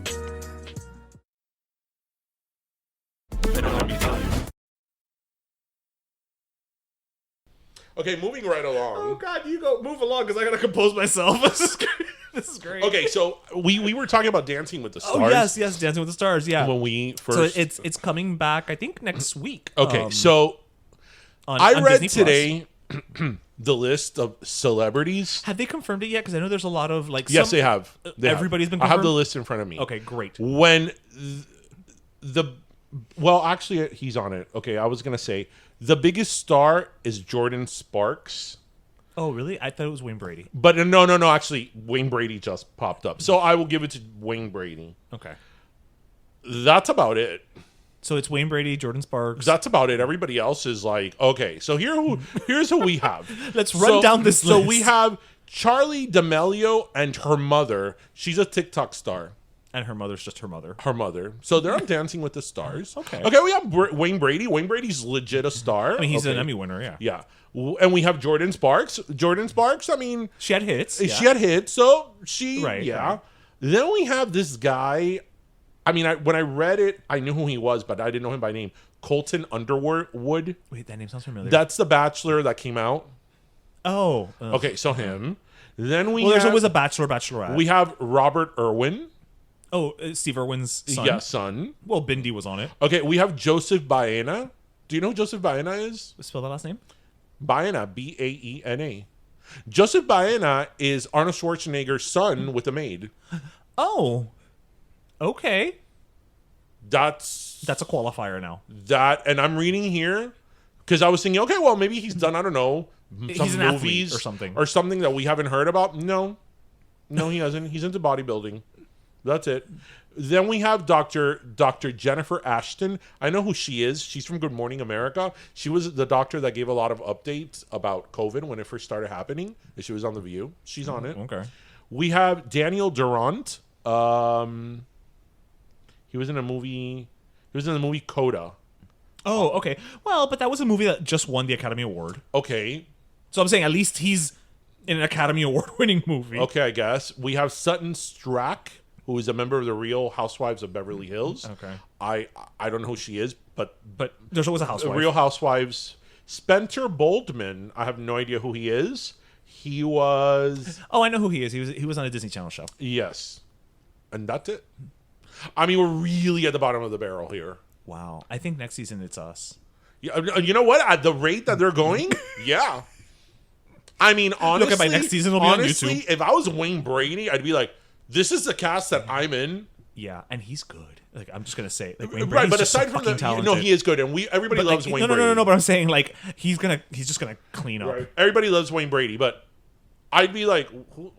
Speaker 1: Okay, moving right along.
Speaker 2: Oh God, you go move along because I gotta compose myself. This is great.
Speaker 1: Okay, so we were talking about Dancing with the Stars.
Speaker 2: Oh yes, Dancing with the Stars. Yeah.
Speaker 1: When we first,
Speaker 2: So it's coming back. I think next week.
Speaker 1: Okay, so
Speaker 2: on
Speaker 1: read
Speaker 2: Disney
Speaker 1: today the list of celebrities.
Speaker 2: Have they confirmed it yet? Because I know there's a lot of like.
Speaker 1: Yes, they have.
Speaker 2: Everybody's been
Speaker 1: I have
Speaker 2: confirmed?
Speaker 1: the list in front of me.
Speaker 2: Okay, great.
Speaker 1: When well, actually, he's on it. Okay, I was gonna say the biggest star is Jordan Sparks.
Speaker 2: Oh really? I thought it was Wayne Brady.
Speaker 1: But no. Actually, Wayne Brady just popped up, so I will give it to Wayne Brady.
Speaker 2: Okay.
Speaker 1: That's about it.
Speaker 2: So it's Wayne Brady, Jordan Sparks.
Speaker 1: That's about it. Everybody else is like, okay. So here's who we have.
Speaker 2: Let's run down this list.
Speaker 1: So we have Charlie D'Amelio and her mother. She's a TikTok star.
Speaker 2: And her mother's just her mother.
Speaker 1: Her mother. So they're on Dancing with the Stars.
Speaker 2: Okay.
Speaker 1: Okay, we have Wayne Brady. Wayne Brady's legit a star.
Speaker 2: I mean, he's
Speaker 1: okay.
Speaker 2: an Emmy winner. Yeah.
Speaker 1: Yeah. And we have Jordan Sparks. Jordan Sparks, I mean,
Speaker 2: She had hits.
Speaker 1: she had hits, so
Speaker 2: Right,
Speaker 1: yeah.
Speaker 2: right.
Speaker 1: Then we have this guy. I mean, when I read it, I knew who he was, but I didn't know him by name. Colton Underwood.
Speaker 2: Wait, that name sounds familiar.
Speaker 1: That's the Bachelor that came out.
Speaker 2: Oh.
Speaker 1: Okay, so him. Then we
Speaker 2: Well, there's
Speaker 1: have,
Speaker 2: always a Bachelor, Bachelorette.
Speaker 1: we have Robert Irwin.
Speaker 2: Oh, Steve Irwin's son.
Speaker 1: Yeah, son.
Speaker 2: Well, Bindi was on it.
Speaker 1: Okay, we have Joseph Baena. Do you know who Joseph Baena is?
Speaker 2: Spell that last name.
Speaker 1: Baena, Baena. Joseph Baena is Arnold Schwarzenegger's son with a maid.
Speaker 2: Oh. Okay.
Speaker 1: That's
Speaker 2: That's a qualifier now.
Speaker 1: that, and I'm reading here because I was thinking, okay, well, maybe he's done, I don't know,
Speaker 2: He's
Speaker 1: some
Speaker 2: an
Speaker 1: movies
Speaker 2: athlete or something.
Speaker 1: that we haven't heard about. No, he hasn't. He's into bodybuilding. That's it. Then we have Dr. Jennifer Ashton. I know who she is. She's from Good Morning America. She was the doctor that gave a lot of updates about COVID when it first started happening. She was on The View. She's on it.
Speaker 2: Okay.
Speaker 1: We have Daniel Durant. He was in a movie. He was in the movie Coda.
Speaker 2: Oh, okay. Well, but that was a movie that just won the Academy Award.
Speaker 1: Okay.
Speaker 2: So I'm saying at least he's in an Academy Award-winning movie.
Speaker 1: Okay, I guess. We have Sutton Strack, who is a member of the Real Housewives of Beverly Hills.
Speaker 2: Okay.
Speaker 1: I don't know who she is, but
Speaker 2: But there's always a housewife.
Speaker 1: Real Housewives, Spencer Boldman, I have no idea who he is. He was...
Speaker 2: Oh, I know who he is. He was on a Disney Channel show.
Speaker 1: Yes. And that's it. I mean, we're really at the bottom of the barrel here.
Speaker 2: Wow. I think next season it's us.
Speaker 1: Yeah, you know what? At the rate that they're going, yeah. I mean, honestly...
Speaker 2: Look at my next season will be on YouTube.
Speaker 1: If I was Wayne Brady, I'd be like, this is the cast that I'm in.
Speaker 2: Yeah, and he's good. Like, I'm just gonna say, like, Wayne
Speaker 1: Right,
Speaker 2: Brady's
Speaker 1: but
Speaker 2: just
Speaker 1: aside
Speaker 2: so
Speaker 1: from the...
Speaker 2: talented.
Speaker 1: No, he is good, and everybody
Speaker 2: But,
Speaker 1: loves
Speaker 2: like,
Speaker 1: Wayne Brady.
Speaker 2: No, but I'm saying, like, he's just gonna clean up.
Speaker 1: Right. Everybody loves Wayne Brady, but I'd be like,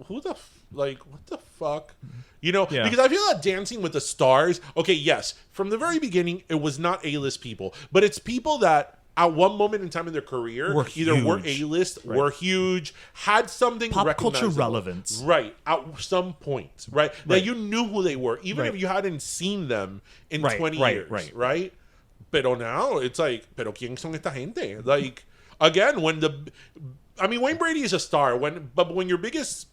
Speaker 1: who the... Like, what the fuck? You know,
Speaker 2: Yeah.
Speaker 1: because I feel like Dancing with the Stars, okay, yes, from the very beginning, it was not A-list people, but it's people that at one moment in time in their career,
Speaker 2: Were
Speaker 1: either were
Speaker 2: huge.
Speaker 1: A-list,
Speaker 2: Right.
Speaker 1: were huge, had something
Speaker 2: Pop culture
Speaker 1: recognizable.
Speaker 2: relevance.
Speaker 1: Right, at some point, right? That
Speaker 2: Right.
Speaker 1: you knew who they were, even
Speaker 2: Right.
Speaker 1: if you hadn't seen them in
Speaker 2: Right,
Speaker 1: 20
Speaker 2: right,
Speaker 1: years,
Speaker 2: right.
Speaker 1: right? Pero now, it's like, pero ¿quién son esta gente? Like, again, Wayne Brady is a star, but when your biggest...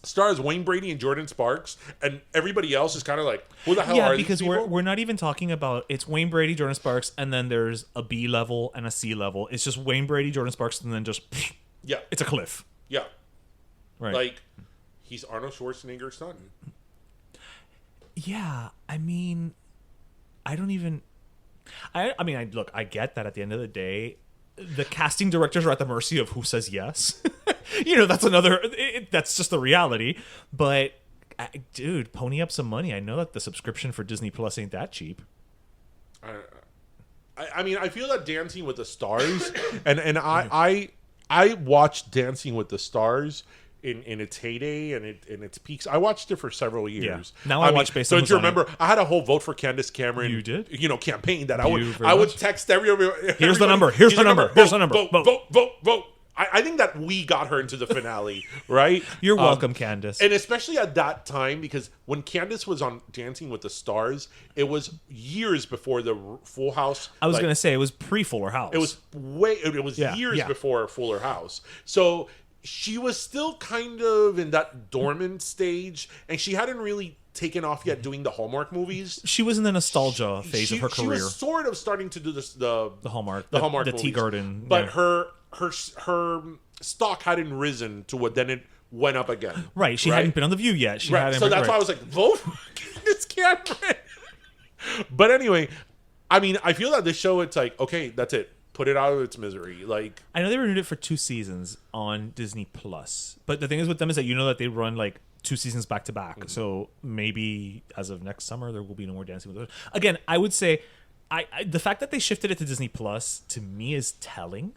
Speaker 1: stars Wayne Brady and Jordan Sparks, and everybody else is kind of like, who the hell are
Speaker 2: because
Speaker 1: these people?
Speaker 2: we're not even talking about it's Wayne Brady, Jordan Sparks, and then there's a B level and a C level. It's just Wayne Brady, Jordan Sparks, and then just
Speaker 1: Yeah,
Speaker 2: it's a cliff.
Speaker 1: yeah.
Speaker 2: Right.
Speaker 1: Like, he's Arnold Schwarzenegger's son.
Speaker 2: Yeah, I mean, I don't even. I mean, look, I get that at the end of the day, the casting directors are at the mercy of who says yes. You know, that's that's just the reality. But, dude, pony up some money. I know that the subscription for Disney Plus ain't that cheap.
Speaker 1: I mean, I feel that Dancing with the Stars, and I watched Dancing with the Stars in its heyday and in its peaks. I watched it for several years.
Speaker 2: Yeah. Now I watch based on
Speaker 1: Don't
Speaker 2: who's
Speaker 1: you
Speaker 2: on it.
Speaker 1: remember? I had a whole vote for Candace Cameron.
Speaker 2: You did?
Speaker 1: You know, campaign that I
Speaker 2: You
Speaker 1: would
Speaker 2: very much.
Speaker 1: text everybody.
Speaker 2: Here's the number. Here's the number. Here's the number.
Speaker 1: Vote. I think that we got her into the finale, right?
Speaker 2: You're welcome, Candace.
Speaker 1: And especially at that time, because when Candace was on Dancing with the Stars, it was years before the Full House.
Speaker 2: I was gonna say it was pre-Fuller House.
Speaker 1: It was years before Fuller House. So she was still kind of in that dormant stage, and she hadn't really taken off yet doing the Hallmark movies.
Speaker 2: She was in the nostalgia phase of her career.
Speaker 1: She was sort of starting to do this the
Speaker 2: Hallmark,
Speaker 1: the Hallmark
Speaker 2: the
Speaker 1: movies.
Speaker 2: Tea Garden,
Speaker 1: but
Speaker 2: yeah.
Speaker 1: her stock hadn't risen to what then it went up again.
Speaker 2: Right, she hadn't been on The View yet. She
Speaker 1: Right,
Speaker 2: hadn't
Speaker 1: so
Speaker 2: been,
Speaker 1: that's why I was like, vote for Candace Cameron. But anyway, I mean, I feel that this show, it's like, okay, that's it. Put it out of its misery. Like,
Speaker 2: I know they renewed it for 2 seasons on Disney Plus, but the thing is with them is that you know that they run like 2 seasons back to back. So maybe as of next summer there will be no more Dancing with the Stars. Again, I would say, the fact that they shifted it to Disney Plus to me is telling,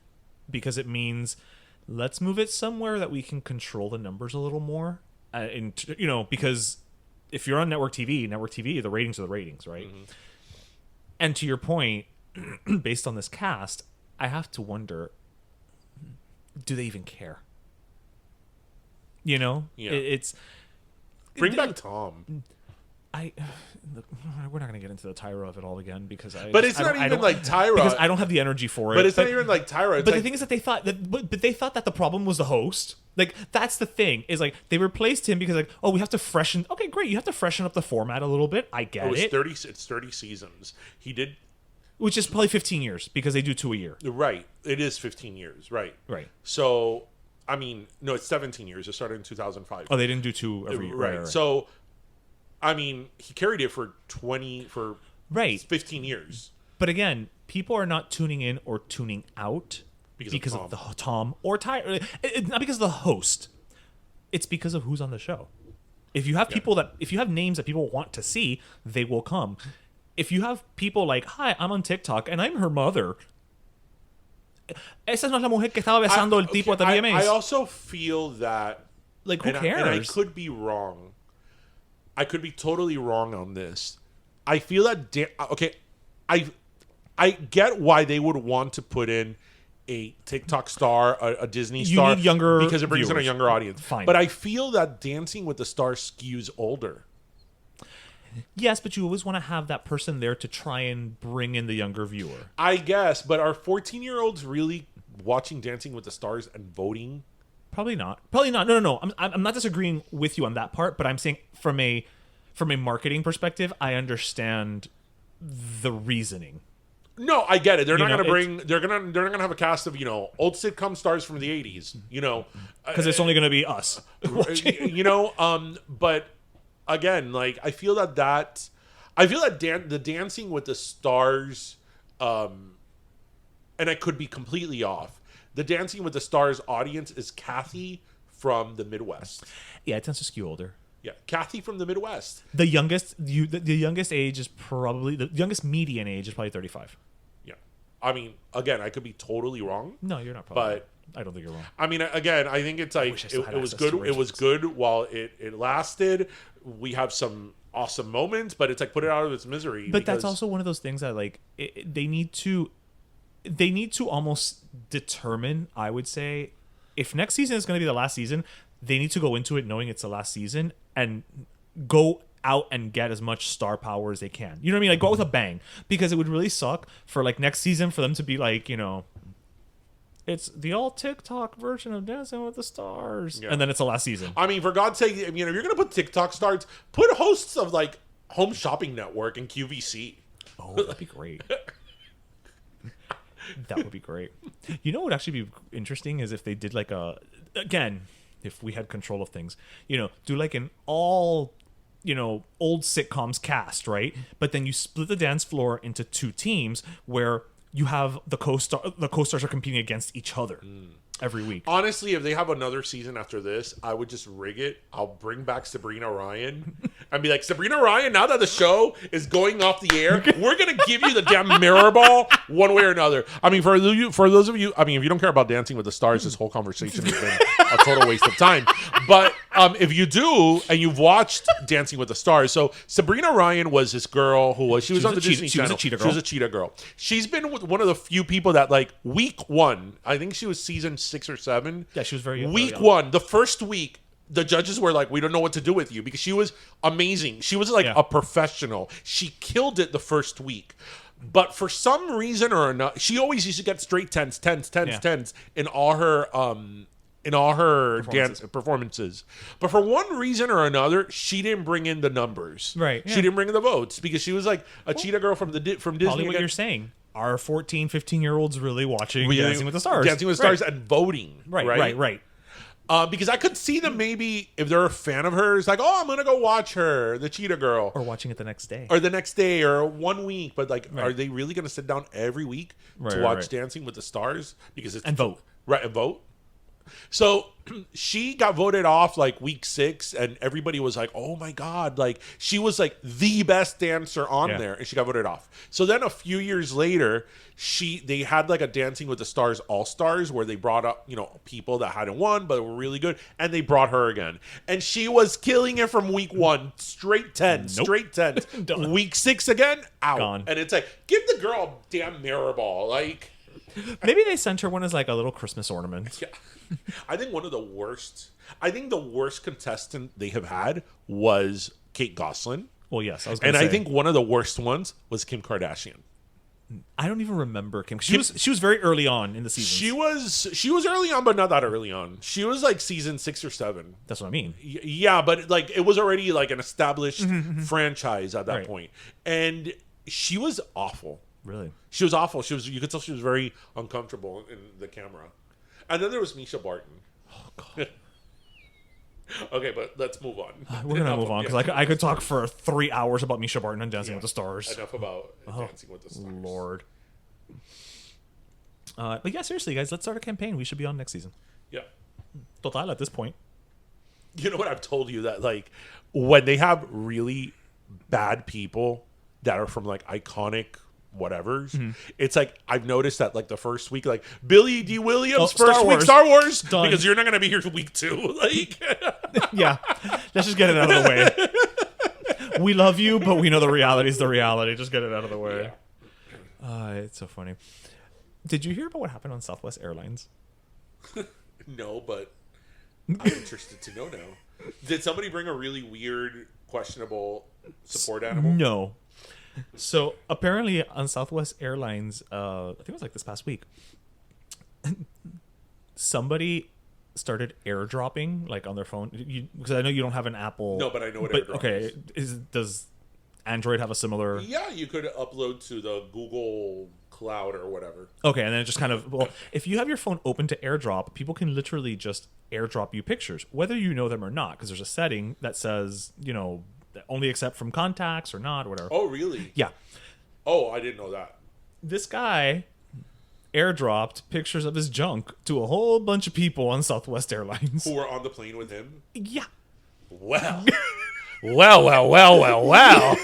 Speaker 2: because it means let's move it somewhere that we can control the numbers a little more. Because if you're on network TV, the ratings are the ratings, right? Mm-hmm. And to your point, based on this cast, I have to wonder, do they even care? You know?
Speaker 1: Yeah.
Speaker 2: It's...
Speaker 1: bring back Tom.
Speaker 2: Look, we're not going to get into the Tyra of it all again because
Speaker 1: But it's not even like Tyra.
Speaker 2: Because I don't have the energy for it.
Speaker 1: But it's not even like Tyra. It's
Speaker 2: But
Speaker 1: like,
Speaker 2: the thing is that they thought that the problem was the host. Like, that's the thing, is like they replaced him because, like, oh, we have to freshen. Okay, great, you have to freshen up the format a little bit. I get it.
Speaker 1: It's 30 seasons. He did,
Speaker 2: which is probably 15 years because they do 2 a year.
Speaker 1: right. It is 15 years, right?
Speaker 2: Right.
Speaker 1: So, I mean, no, it's 17 years. It started in 2005.
Speaker 2: Oh, they didn't do 2 every year.
Speaker 1: Right. So, I mean, he carried it for 15 years.
Speaker 2: But again, people are not tuning in or tuning out because of the Tom or Tyra. It's not because of the host. It's because of who's on the show. If you have if you have names that people want to see, they will come. If you have people like, hi, I'm on TikTok and I'm her mother. Esa no es la mujer que estaba besando el tipo at the VMAs.
Speaker 1: I also feel that,
Speaker 2: like, who cares?
Speaker 1: And I could be wrong. I could be totally wrong on this. I feel that I get why they would want to put in a TikTok star, a Disney star,
Speaker 2: you need younger
Speaker 1: because it brings in a
Speaker 2: viewers.
Speaker 1: younger audience.
Speaker 2: Fine.
Speaker 1: But I feel that Dancing with the Stars skews older.
Speaker 2: Yes, but you always want to have that person there to try and bring in the younger viewer.
Speaker 1: I guess, but are 14-year-olds really watching Dancing with the Stars and voting?
Speaker 2: Probably not. No. I'm not disagreeing with you on that part, but I'm saying from a marketing perspective, I understand the reasoning.
Speaker 1: No, I get it. They're
Speaker 2: You
Speaker 1: not
Speaker 2: know,
Speaker 1: going to bring. They're not going to have a cast of old sitcom stars from the '80s.
Speaker 2: Because it's only going to be us.
Speaker 1: But again, like I feel that the Dancing with the Stars, and I could be completely off. The Dancing with the Stars audience is Kathy from the Midwest.
Speaker 2: Yeah, it tends to skew older.
Speaker 1: Yeah, Kathy from the Midwest.
Speaker 2: The youngest age is probably the youngest median age is probably 35.
Speaker 1: Yeah, I mean, again, I could be totally wrong.
Speaker 2: No, you're not. Probably.
Speaker 1: But
Speaker 2: I don't think you're wrong.
Speaker 1: I mean, again, I think it's like it was good. It was good while it lasted. We have some awesome moments, but it's like put it out of its misery.
Speaker 2: But that's also one of those things that like they need to almost determine. I would say if next season is going to be the last season, they need to go into it knowing it's the last season and go out and get as much star power as they can. You know what I mean? Like go out with a bang, because it would really suck for like next season for them to be like, it's the all TikTok version of Dancing with the Stars, and then it's the last season.
Speaker 1: I mean, for God's sake, if you're gonna put TikTok stars, put hosts of like Home Shopping Network and QVC.
Speaker 2: Oh, that'd be great. That would be great. You know what would actually be interesting is if they did like if we had control of things, do like an all, old sitcoms cast, right? But then you split the dance floor into two teams where you have the co-stars are competing against each other every week.
Speaker 1: Honestly, if they have another season after this, I would just rig it. I'll bring back Sabrina Ryan and be like, Sabrina Ryan, now that the show is going off the air, we're going to give you the damn mirror ball one way or another. I mean, for those of you, I mean, if you don't care about Dancing with the Stars, this whole conversation has been a total waste of time. But if you do, and you've watched Dancing with the Stars, so Sabrina Ryan was this girl who was on the Disney Channel. She was a cheetah girl. She's been one of the few people that like week one, I think she was season 6 or 7.
Speaker 2: Yeah, she was very
Speaker 1: week
Speaker 2: young.
Speaker 1: One, the first week, the judges were like, we don't know what to do with you, because she was amazing. She was like a professional. She killed it the first week. But for some reason or another, she always used to get straight tens in all her dance performances. But for one reason or another, she didn't bring in the numbers.
Speaker 2: Right.
Speaker 1: She didn't bring in the votes because she was like a cheetah girl from Disney.
Speaker 2: Probably what you're saying. Are 14, 15-year-olds really watching Dancing with the Stars?
Speaker 1: Dancing with the Stars and voting.
Speaker 2: Right.
Speaker 1: Because I could see them maybe, if they're a fan of hers, like, oh, I'm going to go watch her, the cheetah girl.
Speaker 2: Or watching it the next day.
Speaker 1: Or 1 week. But, like, are they really going to sit down every week to watch Dancing with the Stars? Because it's
Speaker 2: and vote.
Speaker 1: Right, and vote. So she got voted off like week 6, and everybody was like, oh my God, like she was like the best dancer on there, and she got voted off. So then a few years later, they had like a Dancing with the Stars All-Stars where they brought up, people that hadn't won but were really good, and they brought her again. And she was killing it from week 1, straight 10, straight 10. Week 6 again, out.
Speaker 2: Gone.
Speaker 1: And it's like, give the girl a damn mirror ball. Like,
Speaker 2: maybe they sent her one as like a little Christmas ornament.
Speaker 1: Yeah. I think the worst contestant they have had was Kate Gosselin.
Speaker 2: Well, yes,
Speaker 1: I think one of the worst ones was Kim Kardashian.
Speaker 2: I don't even remember Kim. She was very early on in the season.
Speaker 1: She was early on, but not that early on. She was like season 6 or 7.
Speaker 2: That's what I mean.
Speaker 1: Yeah, but like it was already like an established franchise at that point. And she was awful.
Speaker 2: Really?
Speaker 1: She was awful. You could tell she was very uncomfortable in the camera. And then there was Misha Barton.
Speaker 2: Oh, God.
Speaker 1: Okay, but let's move on.
Speaker 2: We're going to move on, because I could talk for 3 hours about Misha Barton and Dancing with the Stars.
Speaker 1: Enough about Dancing with the Stars.
Speaker 2: Lord. But yeah, seriously, guys, let's start a campaign. We should be on next season.
Speaker 1: Yeah.
Speaker 2: Total at this point.
Speaker 1: You know what I've told you? That, like, when they have really bad people that are from, like, iconic whatevers, it's like I've noticed that like the first week, like Billy D. Williams first week Star Wars, done. Because you're not going to be here for week 2. Like,
Speaker 2: yeah, let's just get it out of the way. We love you, but we know the reality is the reality. Just get it out of the way. Yeah. It's so funny. Did you hear about what happened on Southwest Airlines?
Speaker 1: No, but I'm interested to know now. Did somebody bring a really weird, questionable support animal?
Speaker 2: No. So apparently on Southwest Airlines, I think it was like this past week, somebody started airdropping like on their phone. Because I know you don't have an Apple.
Speaker 1: No, but I know what airdrop
Speaker 2: is. Does Android have a similar?
Speaker 1: Yeah, you could upload to the Google cloud or whatever.
Speaker 2: Okay, and then it just kind of, well, if you have your phone open to AirDrop, people can literally just AirDrop you pictures, whether you know them or not, because there's a setting that says, only accept from contacts or not, or whatever.
Speaker 1: Oh, really?
Speaker 2: Yeah.
Speaker 1: Oh, I didn't know that.
Speaker 2: This guy AirDropped pictures of his junk to a whole bunch of people on Southwest Airlines.
Speaker 1: Who were on the plane with him?
Speaker 2: Yeah.
Speaker 1: Well. Well.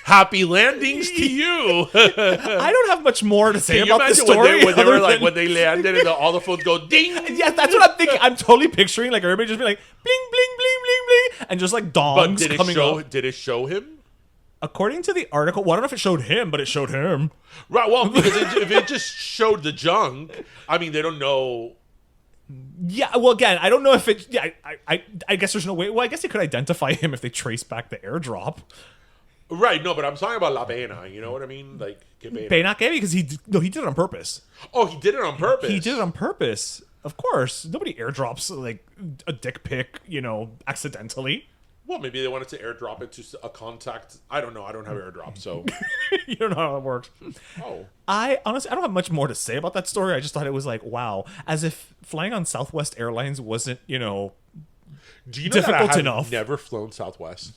Speaker 1: Happy landings to you.
Speaker 2: I don't have much more to say about this
Speaker 1: story.
Speaker 2: When
Speaker 1: they were like, when they landed and all the phones go ding.
Speaker 2: Yeah, that's what I'm thinking. I'm totally picturing like everybody just be like bling, bling, bling, bling, bling, and just like dongs coming up.
Speaker 1: Did it show him?
Speaker 2: According to the article, well, I don't know if it showed him, but it showed him.
Speaker 1: Right, well, because if it just showed the junk, I mean, they don't know.
Speaker 2: Yeah, well, again, I don't know if it. Yeah, I guess there's no way. Well, I guess they could identify him if they trace back the AirDrop.
Speaker 1: Right, no, but I'm talking about La Pena. You know what I mean? Like,
Speaker 2: Pena que because he did it on purpose.
Speaker 1: Oh, he did it on purpose.
Speaker 2: He did it on purpose. Of course, nobody AirDrops like a dick pic, accidentally.
Speaker 1: Well, maybe they wanted to AirDrop it to a contact. I don't know. I don't have AirDrop, so
Speaker 2: you don't know how it works.
Speaker 1: Oh,
Speaker 2: I honestly don't have much more to say about that story. I just thought it was like, wow, as if flying on Southwest Airlines wasn't,
Speaker 1: Do you know
Speaker 2: difficult
Speaker 1: that I
Speaker 2: enough.
Speaker 1: Never flown Southwest.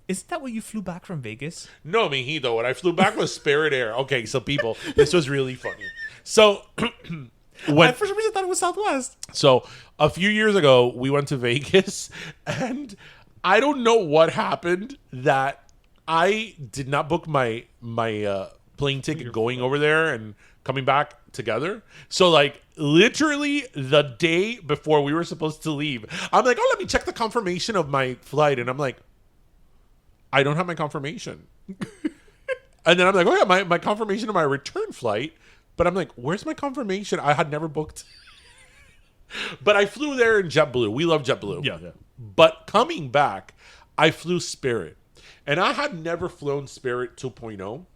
Speaker 2: Isn't that what you flew back from Vegas?
Speaker 1: No, though. When I flew back with Spirit Air. Okay, so people, this was really funny. So
Speaker 2: I for some reason thought it was Southwest.
Speaker 1: So a few years ago, we went to Vegas, and I don't know what happened that I did not book my plane ticket going over there and coming back together. So like literally the day before we were supposed to leave, I'm like, oh, let me check the confirmation of my flight, and I'm like, I don't have my confirmation. And then I'm like, oh yeah, my confirmation of my return flight. But I'm like, where's my confirmation? I had never booked. But I flew there in JetBlue. We love JetBlue.
Speaker 2: Yeah.
Speaker 1: But coming back, I flew Spirit. And I had never flown Spirit 2.0.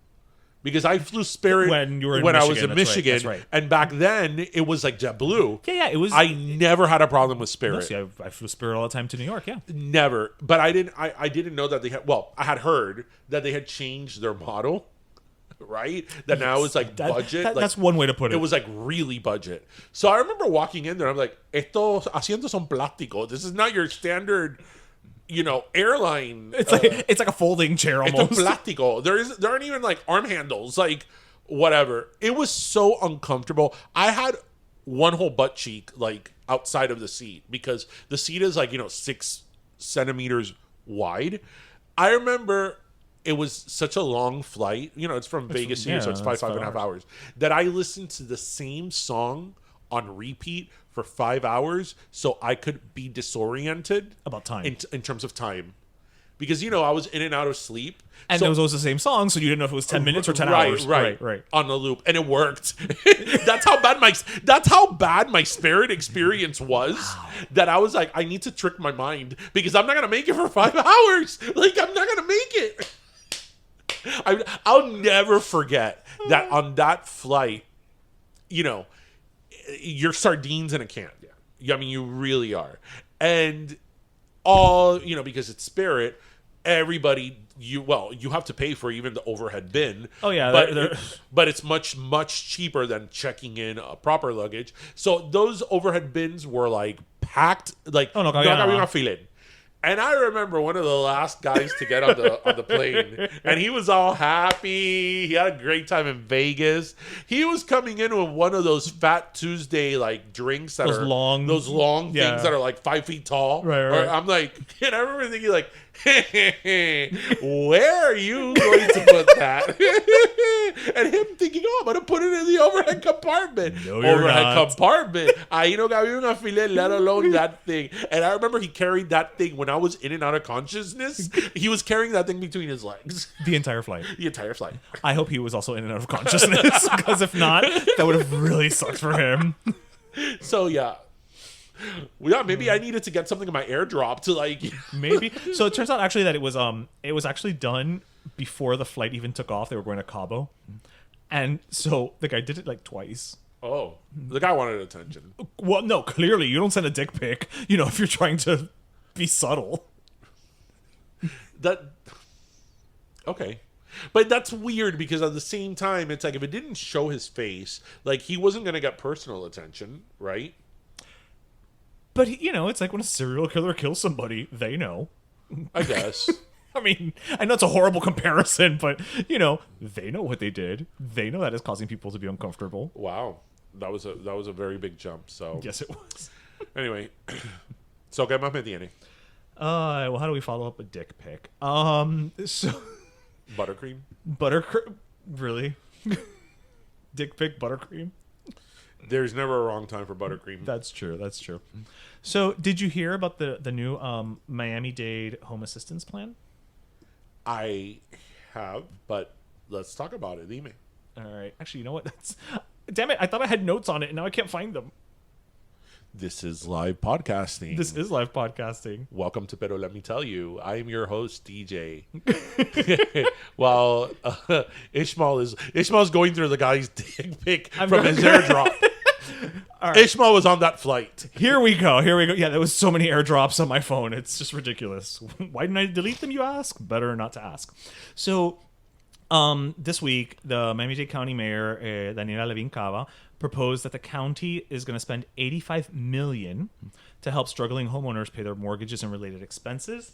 Speaker 1: Because I flew Spirit when I was in Michigan.
Speaker 2: That's right.
Speaker 1: And back then, it was like JetBlue.
Speaker 2: Yeah, it was.
Speaker 1: I never had a problem with Spirit.
Speaker 2: No, see, I flew Spirit all the time to New York, yeah.
Speaker 1: Never. But I didn't know that they had, well, I had heard that they had changed their model, right? That now it's like budget.
Speaker 2: That's one way to put it.
Speaker 1: It was like really budget. So I remember walking in there, I'm like, estos asientos son plástico. This is not your standard, airline.
Speaker 2: It's like a folding chair almost.
Speaker 1: It's plástico. There aren't even like arm handles, like whatever. It was so uncomfortable. I had one whole butt cheek like outside of the seat because the seat is like 6 centimeters wide. I remember it was such a long flight. It's from Vegas here, so it's five and a half hours. That I listened to the same song on repeat for 5 hours so I could be disoriented
Speaker 2: about time
Speaker 1: in terms of time, because I was in and out of sleep,
Speaker 2: and it was always the same song, so you didn't know if it was 10 minutes or 10 hours. Right
Speaker 1: on the loop, and it worked. That's how bad my Spirit experience was. Wow. That I was like, I need to trick my mind because I'm not gonna make it for 5 hours. Like I'm not gonna make it. I'll never forget that on that flight, you're sardines in a can. Yeah. I mean, you really are. And all, because it's Spirit, everybody, you have to pay for even the overhead bin.
Speaker 2: Oh, yeah.
Speaker 1: But it's much, much cheaper than checking in proper luggage. So those overhead bins were like packed, like,
Speaker 2: no.
Speaker 1: And I remember one of the last guys to get on the plane, and he was all happy. He had a great time in Vegas. He was coming in with one of those Fat Tuesday like drinks that
Speaker 2: those long
Speaker 1: things that are like 5 feet tall.
Speaker 2: Right.
Speaker 1: I'm like, and I remember thinking like, where are you going to put that? And him thinking, I'm going to put it in the overhead compartment.
Speaker 2: No, you're not.
Speaker 1: Compartment. Ahí no cabía un alfiler, let alone that thing. And I remember he carried that thing when I was in and out of consciousness. He was carrying that thing between his legs.
Speaker 2: The entire flight. I hope he was also in and out of consciousness, because if not, that would have really sucked for him.
Speaker 1: So, yeah. Well, yeah, maybe I needed to get something in my AirDrop to like
Speaker 2: maybe. So it turns out actually that it was actually done before the flight even took off. They were going to Cabo, and so the guy did it like twice.
Speaker 1: Oh, the guy wanted attention.
Speaker 2: Well, no, clearly you don't send a dick pic, if you're trying to be subtle.
Speaker 1: Okay. But that's weird because at the same time, it's like if it didn't show his face, like he wasn't going to get personal attention, right?
Speaker 2: But, it's like when a serial killer kills somebody, they know.
Speaker 1: I guess.
Speaker 2: I mean, I know it's a horrible comparison, but, they know what they did. They know that is causing people to be uncomfortable.
Speaker 1: Wow. That was a very big jump. So
Speaker 2: Yes, it was.
Speaker 1: Anyway, so ¿qué más me tiene?
Speaker 2: Well, how do we follow up a dick pic? So
Speaker 1: Buttercream?
Speaker 2: buttercream, really? Dick pic, buttercream.
Speaker 1: There's never a wrong time for buttercream.
Speaker 2: That's true. So, did you hear about the new Miami-Dade home assistance plan?
Speaker 1: I have, but let's talk about it. Dime.
Speaker 2: All right. Actually, you know what? Damn it! I thought I had notes on it, and now I can't find them.
Speaker 1: This is live podcasting.
Speaker 2: This is live podcasting.
Speaker 1: Welcome to Pero Let Me Tell You. I am your host, DJ. While Ishmael's going through the guy's dick pic from his airdrop. All right. Ishmael was on that flight.
Speaker 2: Here we go. Yeah, there was so many airdrops on my phone. It's just ridiculous. Why didn't I delete them, you ask? Better not to ask. So, this week, the Miami-Dade County Mayor, Daniela Levin Cava, proposed that the county is going to spend $85 million to help struggling homeowners pay their mortgages and related expenses,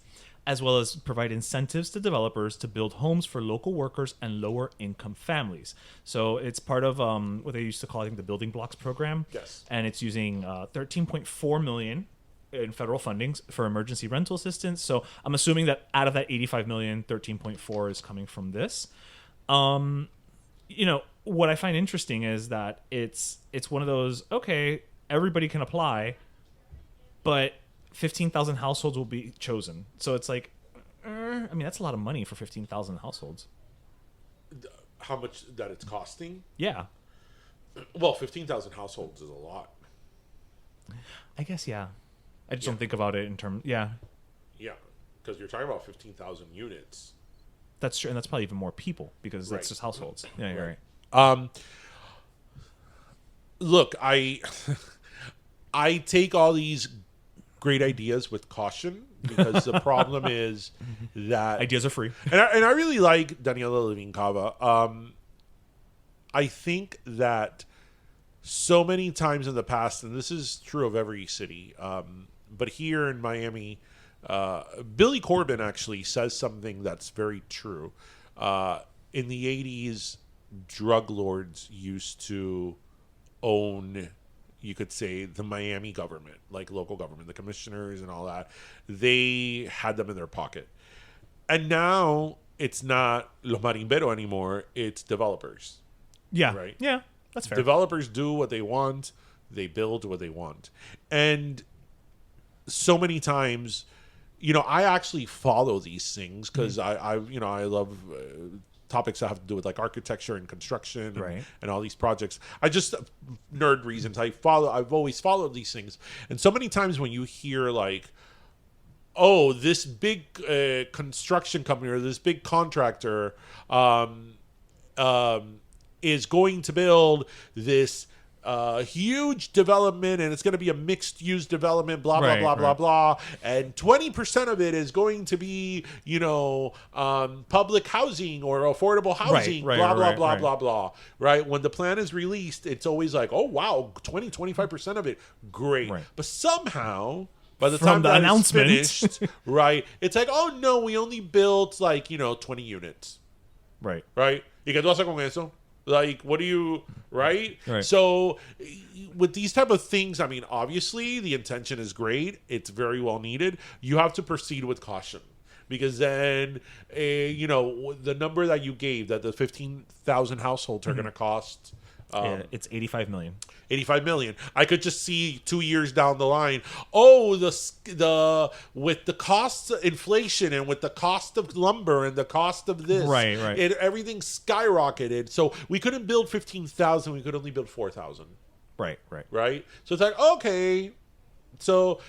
Speaker 2: as well as provide incentives to developers to build homes for local workers and lower-income families. So it's part of what they used to call, I think, the Building Blocks program.
Speaker 1: Yes.
Speaker 2: And it's using $13.4 million in federal fundings for emergency rental assistance. So I'm assuming that out of that $85 million, 13.4 is coming from this. What I find interesting is that it's one of those, okay, everybody can apply, but 15,000 households will be chosen. So it's like, that's a lot of money for 15,000 households.
Speaker 1: How much that it's costing?
Speaker 2: Yeah.
Speaker 1: Well, 15,000 households is a lot.
Speaker 2: I guess, yeah. I just don't think about it in terms, yeah.
Speaker 1: Yeah, because you're talking about 15,000 units.
Speaker 2: That's true, and that's probably even more people because that's just households. Yeah, you're right.
Speaker 1: Look, I take all these great ideas with caution because the problem is that
Speaker 2: ideas are free.
Speaker 1: And I really like Daniela Levin Cava. I think that so many times in the past, and this is true of every city, but here in Miami, Billy Corbin actually says something that's very true. In the 80s, drug lords used to own, you could say, the Miami government, like local government, the commissioners and all that. They had them in their pocket. And now it's not los marimberos anymore. It's developers.
Speaker 2: Yeah.
Speaker 1: Right?
Speaker 2: Yeah, that's fair.
Speaker 1: Developers do what they want. They build what they want. And so many times, I actually follow these things because I love topics that have to do with like architecture and construction and all these projects. I just, nerd reasons, I've always followed these things. And so many times when you hear like, oh, this big construction company or this big contractor is going to build this huge development, and it's going to be a mixed-use development, blah, blah, blah, blah, blah. And 20% of it is going to be, public housing or affordable housing, blah, blah, blah, blah, blah. Right? When the plan is released, it's always like, oh, wow, 25% of it, great. Right. But somehow, by the time that it's finished, right, it's like, oh, no, we only built, 20 units.
Speaker 2: Right.
Speaker 1: Right? ¿Y qué tú haces con eso? Like, what do you, right? So with these type of things, obviously the intention is great. It's very well needed. You have to proceed with caution because then, the number that you gave, that the 15,000 households are going to cost.
Speaker 2: It's $85 million.
Speaker 1: $85 million. I could just see 2 years down the line. Oh, with the cost of inflation and with the cost of lumber and the cost of this, everything skyrocketed. So we couldn't build 15,000. We could only build 4,000. Right. So it's like, okay, so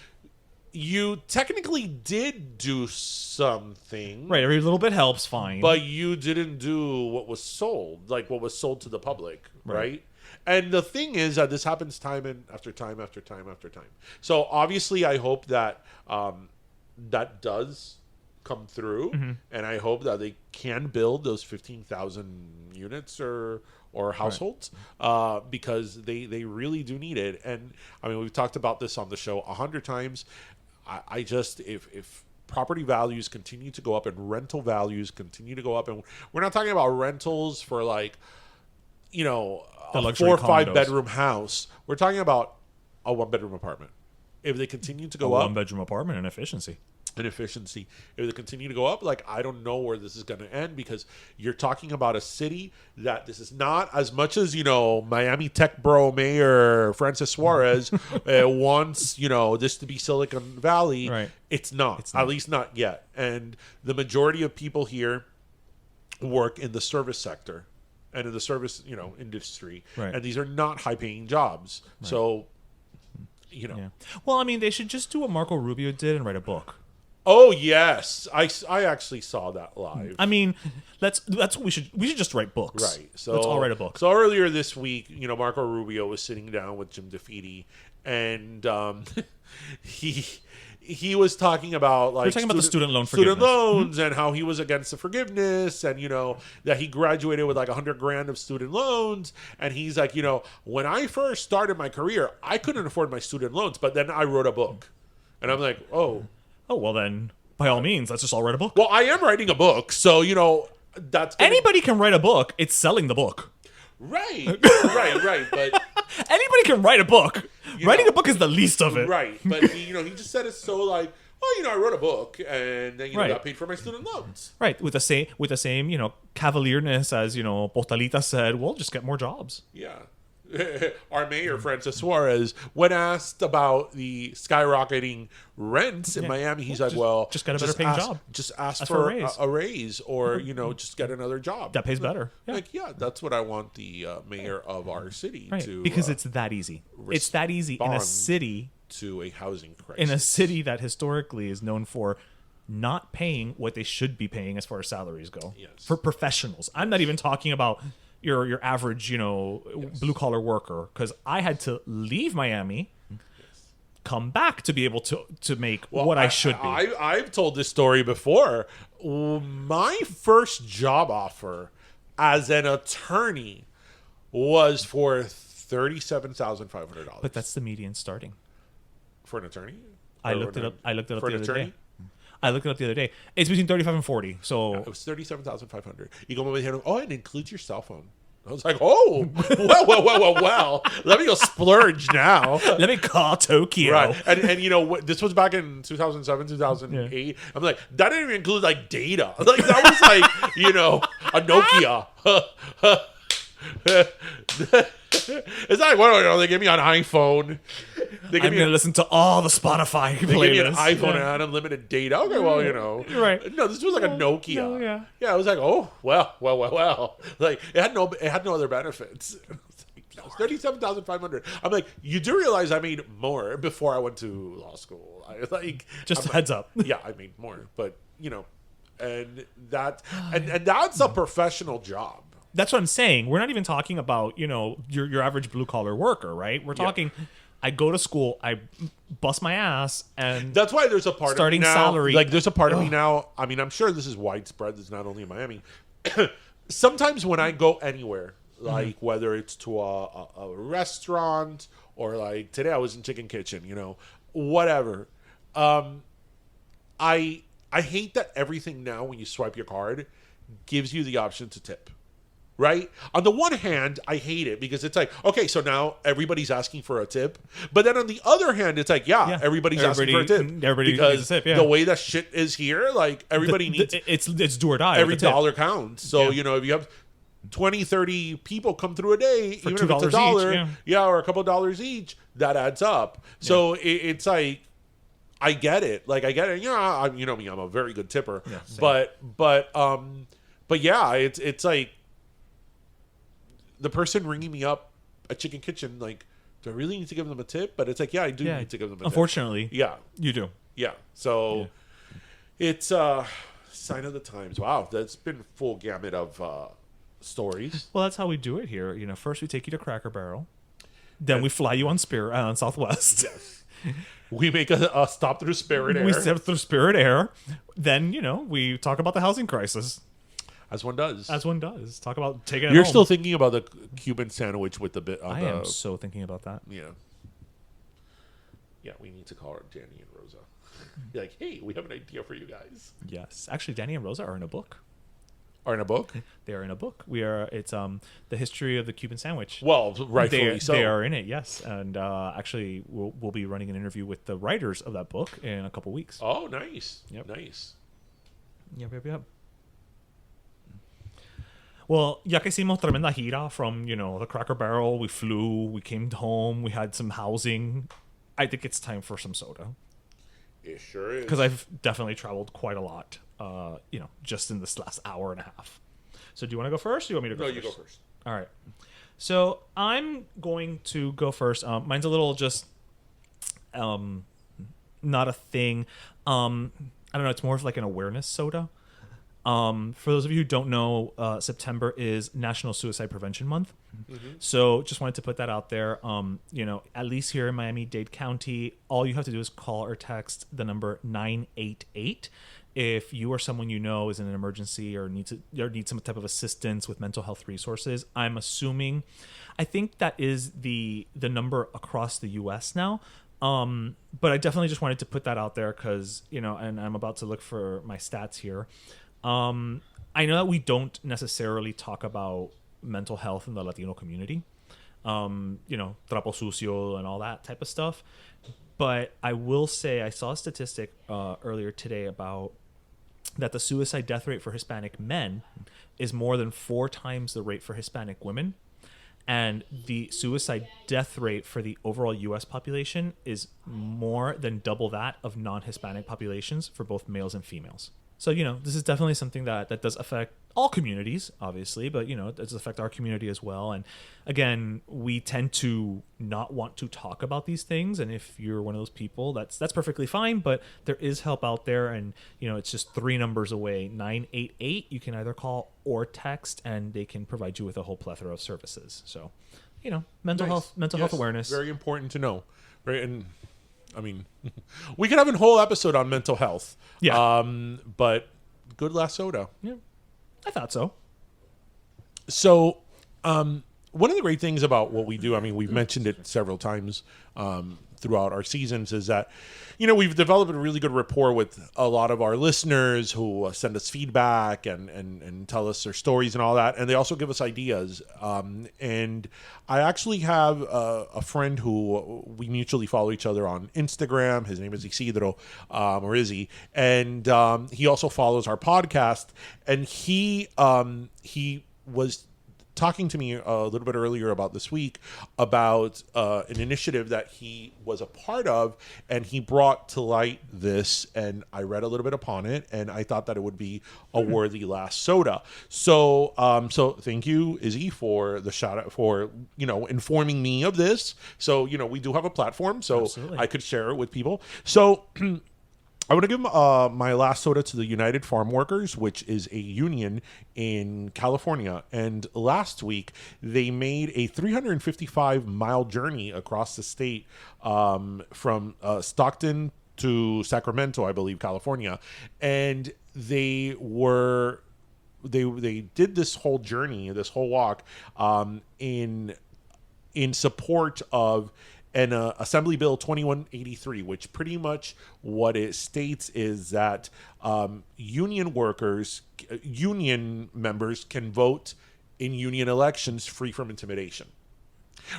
Speaker 1: you technically did do something.
Speaker 2: Right. Every little bit helps, fine.
Speaker 1: But you didn't do what was sold, like what was sold to the public, right? And the thing is that this happens time after time after time after time. So obviously I hope that that does come through, and I hope that they can build those 15,000 units or households, because they really do need it. And I mean, we've talked about this on the show 100 times. I just, if property values continue to go up and rental values continue to go up, and we're not talking about rentals for like, you know,
Speaker 2: the
Speaker 1: a 4 or 5
Speaker 2: condos.
Speaker 1: bedroom house. We're talking about a 1-bedroom apartment. If they continue to go
Speaker 2: a
Speaker 1: up,
Speaker 2: 1-bedroom apartment and efficiency.
Speaker 1: if they continue to go up, like, I don't know where this is going to end, because you're talking about a city that this is not as much as, you know, Miami Tech Borough Mayor Francis Suarez wants, you know, this to be Silicon Valley.
Speaker 2: Right.
Speaker 1: It's not, at least not yet. And the majority of people here work in the service sector and in the service, you know, industry.
Speaker 2: Right.
Speaker 1: And these are not high paying jobs. Right. So, you know.
Speaker 2: Yeah. Well, I mean, they should just do what Marco Rubio did and write a book.
Speaker 1: Oh yes, I actually saw that live.
Speaker 2: I mean, that's what we should just write books.
Speaker 1: Right. So
Speaker 2: let's all write a book.
Speaker 1: So earlier this week, you know, Marco Rubio was sitting down with Jim DeFeeti, and he was talking about, like,
Speaker 2: we're talking about the student loan
Speaker 1: student
Speaker 2: forgiveness.
Speaker 1: loans, and how he was against the forgiveness, and, you know, that he graduated with like $100,000 of student loans, and he's like, you know, when I first started my career, I couldn't afford my student loans, but then I wrote a book, and I'm like, oh,
Speaker 2: well then, by all means, let's just all write a book.
Speaker 1: well, I am writing a book, so, you know, that's
Speaker 2: Anybody can write a book. It's selling the book.
Speaker 1: right, but.
Speaker 2: Anybody can write a book. Writing
Speaker 1: know,
Speaker 2: a book is the least of it.
Speaker 1: Right, but he just said it so like, oh, you know, I wrote a book, and then, you know, got paid for my student loans.
Speaker 2: Right, with the same, you know, cavalierness as, you know, Portalita said, we'll just get more jobs.
Speaker 1: Yeah. Our mayor, Francis Suarez, when asked about the skyrocketing rents in Miami, he's like, well,
Speaker 2: just get a better paying job.
Speaker 1: Just ask for a raise, or, you know, just get another job.
Speaker 2: That pays better. Yeah.
Speaker 1: Like, yeah, that's what I want the mayor of our city to
Speaker 2: because it's that easy. It's that easy in a city,
Speaker 1: to a housing crisis.
Speaker 2: in a city that historically is known for not paying what they should be paying as far as salaries go.
Speaker 1: Yes.
Speaker 2: For professionals. I'm not even talking about your average, you know, blue collar worker, because I had to leave Miami, come back to be able to make what I should be.
Speaker 1: I've told this story before. My first job offer as an attorney was for $37,500.
Speaker 2: But that's the median starting.
Speaker 1: For an attorney?
Speaker 2: I looked it up the other
Speaker 1: attorney?
Speaker 2: day. I looked it up the other day. It's between 35 and 40. So
Speaker 1: it was $37,500. You go over here, oh, and it includes your cell phone. I was like, oh, well. Let me go splurge now.
Speaker 2: Let me call Tokyo.
Speaker 1: Right. And you know, this was back in 2007, 2008. Yeah. I'm like, that didn't even include, like, data. Like, that was like, you know, a Nokia. It's like, what do they give me an iPhone?
Speaker 2: I'm going to listen to all the Spotify playlists.
Speaker 1: They give me an iPhone and unlimited data. Okay, well, you know.
Speaker 2: Right.
Speaker 1: No, this was like a Nokia.
Speaker 2: No, yeah.
Speaker 1: Yeah, I was like, oh, well. Like, it had no other benefits. $37,500. I'm like, you do realize I made more before I went to law school.
Speaker 2: Just heads up.
Speaker 1: Yeah, I made more, but, you know, and that's a professional job.
Speaker 2: That's what I'm saying. We're not even talking about, you know, your average blue collar worker, right? We're talking, I go to school, I bust my ass, and
Speaker 1: that's why there's a part
Speaker 2: starting
Speaker 1: of me now,
Speaker 2: salary.
Speaker 1: like, there's a part of me now. I mean, I'm sure this is widespread. It's not only in Miami. Sometimes when I go anywhere, like whether it's to a restaurant, or like today I was in Chicken Kitchen, you know, whatever. I hate that everything now, when you swipe your card, gives you the option to tip. Right? On the one hand, I hate it because it's like, okay, so now everybody's asking for a tip. But then on the other hand, it's like, everybody's asking for a tip.
Speaker 2: Everybody
Speaker 1: because
Speaker 2: needs a tip,
Speaker 1: the way that shit is here, like, everybody needs...
Speaker 2: It's do or die.
Speaker 1: Every dollar counts. So, you know, if you have 20, 30 people come through a day,
Speaker 2: for
Speaker 1: even if it's $1,
Speaker 2: each,
Speaker 1: or a couple of dollars each, that adds up. So it's like, I get it. Like, I get it. Yeah, you know me, I'm a very good tipper. Yeah, but yeah, it's like, the person ringing me up at Chicken Kitchen, like, do I really need to give them a tip? But it's like, yeah, I do need to give them a tip.
Speaker 2: Unfortunately.
Speaker 1: Yeah.
Speaker 2: You do.
Speaker 1: Yeah. So it's a sign of the times. Wow. That's been full gamut of stories.
Speaker 2: Well, that's how we do it here. You know, first we take you to Cracker Barrel. Then we fly you on Spirit on Southwest.
Speaker 1: Yes. We make a stop through Spirit Air.
Speaker 2: We step through Spirit Air. Then, we talk about the housing crisis.
Speaker 1: As one does.
Speaker 2: As one does. Talk about taking it
Speaker 1: You're
Speaker 2: home.
Speaker 1: still thinking about the Cuban sandwich with the bit on
Speaker 2: I
Speaker 1: the...
Speaker 2: am so thinking about that.
Speaker 1: Yeah. Yeah, we need to call her Danny and Rosa. Be like, hey, we have an idea for you guys.
Speaker 2: Yes. Actually, Danny and Rosa are in a book.
Speaker 1: Are in a book?
Speaker 2: They are in a book. It's the history of the Cuban sandwich.
Speaker 1: Well, rightfully so.
Speaker 2: They are in it, yes. And actually, we'll be running an interview with the writers of that book in a couple weeks.
Speaker 1: Oh, nice.
Speaker 2: Yep.
Speaker 1: Nice.
Speaker 2: Yep. Well, ya que hicimos tremenda gira from, the Cracker Barrel, we flew, we came home, we had some housing. I think it's time for some soda.
Speaker 1: It sure is.
Speaker 2: Because I've definitely traveled quite a lot, just in this last hour and a half. So do you want to go first or do you want me to go first?
Speaker 1: No, you go first.
Speaker 2: All right. So I'm going to go first. Mine's a little just not a thing. I don't know. It's more of like an awareness soda. For those of you who don't know, September is National Suicide Prevention Month. Mm-hmm. So just wanted to put that out there. At least here in Miami-Dade County, all you have to do is call or text the number 988 if you or someone you know is in an emergency or needs some type of assistance with mental health resources. I think that is the number across the U.S. now. But I definitely just wanted to put that out there because, and I'm about to look for my stats here. I know that we don't necessarily talk about mental health in the Latino community, trapo sucio and all that type of stuff. But I will say I saw a statistic earlier today about that the suicide death rate for Hispanic men is more than 4 times the rate for Hispanic women. And the suicide death rate for the overall U.S. population is more than double that of non-Hispanic populations for both males and females. So, this is definitely something that does affect all communities, obviously, but, it does affect our community as well. And again, we tend to not want to talk about these things. And if you're one of those people, that's perfectly fine. But there is help out there. And, it's just 3 numbers away, 988. You can either call or text, and they can provide you with a whole plethora of services. So, mental health awareness.
Speaker 1: Very important to know. Right. And I mean, we could have a whole episode on mental health.
Speaker 2: Yeah.
Speaker 1: But good last soda.
Speaker 2: Yeah, I thought so.
Speaker 1: So, one of the great things about what we do, I mean, we've mentioned it several times throughout our seasons, is that, we've developed a really good rapport with a lot of our listeners who send us feedback and tell us their stories and all that. And they also give us ideas. And I actually have a friend who we mutually follow each other on Instagram. His name is Isidro, or Izzy. And he also follows our podcast. And he was talking to me a little bit earlier about this week about an initiative that he was a part of, and he brought to light this, and I read a little bit upon it, and I thought that it would be a worthy last soda. So thank you, Izzy, for the shout out, for informing me of this. So we do have a platform, so absolutely, I could share it with people. So I want to give my last soda to the United Farm Workers, which is a union in California. And last week, they made a 355-mile journey across the state from Stockton to Sacramento, I believe, California. And they did this whole journey, this whole walk, in support of an Assembly Bill 2183, which pretty much what it states is that union members can vote in union elections free from intimidation.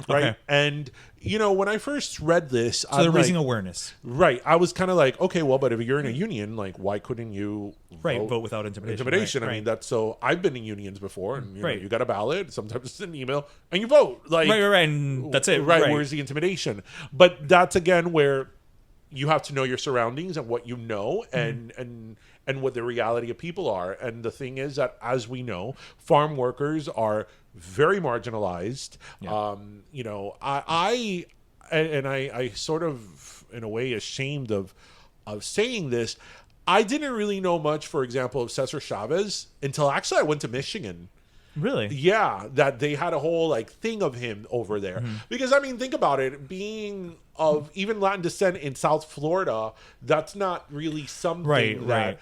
Speaker 1: Right.
Speaker 2: Okay.
Speaker 1: And, when I first read this,
Speaker 2: so they're raising awareness.
Speaker 1: Right. I was kind of like, okay, well, but if you're in a union, like, why couldn't you
Speaker 2: vote without intimidation?
Speaker 1: Right. I mean, that's so I've been in unions before, and you got a ballot, sometimes it's an email, and you vote. Like,
Speaker 2: right. And that's it.
Speaker 1: Right. Where's the intimidation? But that's again where you have to know your surroundings and what you know, and what the reality of people are. And the thing is that, as we know, farm workers are very marginalized. Yeah. I sort of, in a way, ashamed of saying this. I didn't really know much, for example, of Cesar Chavez until actually I went to Michigan.
Speaker 2: Really?
Speaker 1: Yeah, that they had a whole like thing of him over there. Because I mean, think about it, being of even Latin descent in South Florida, that's not really something that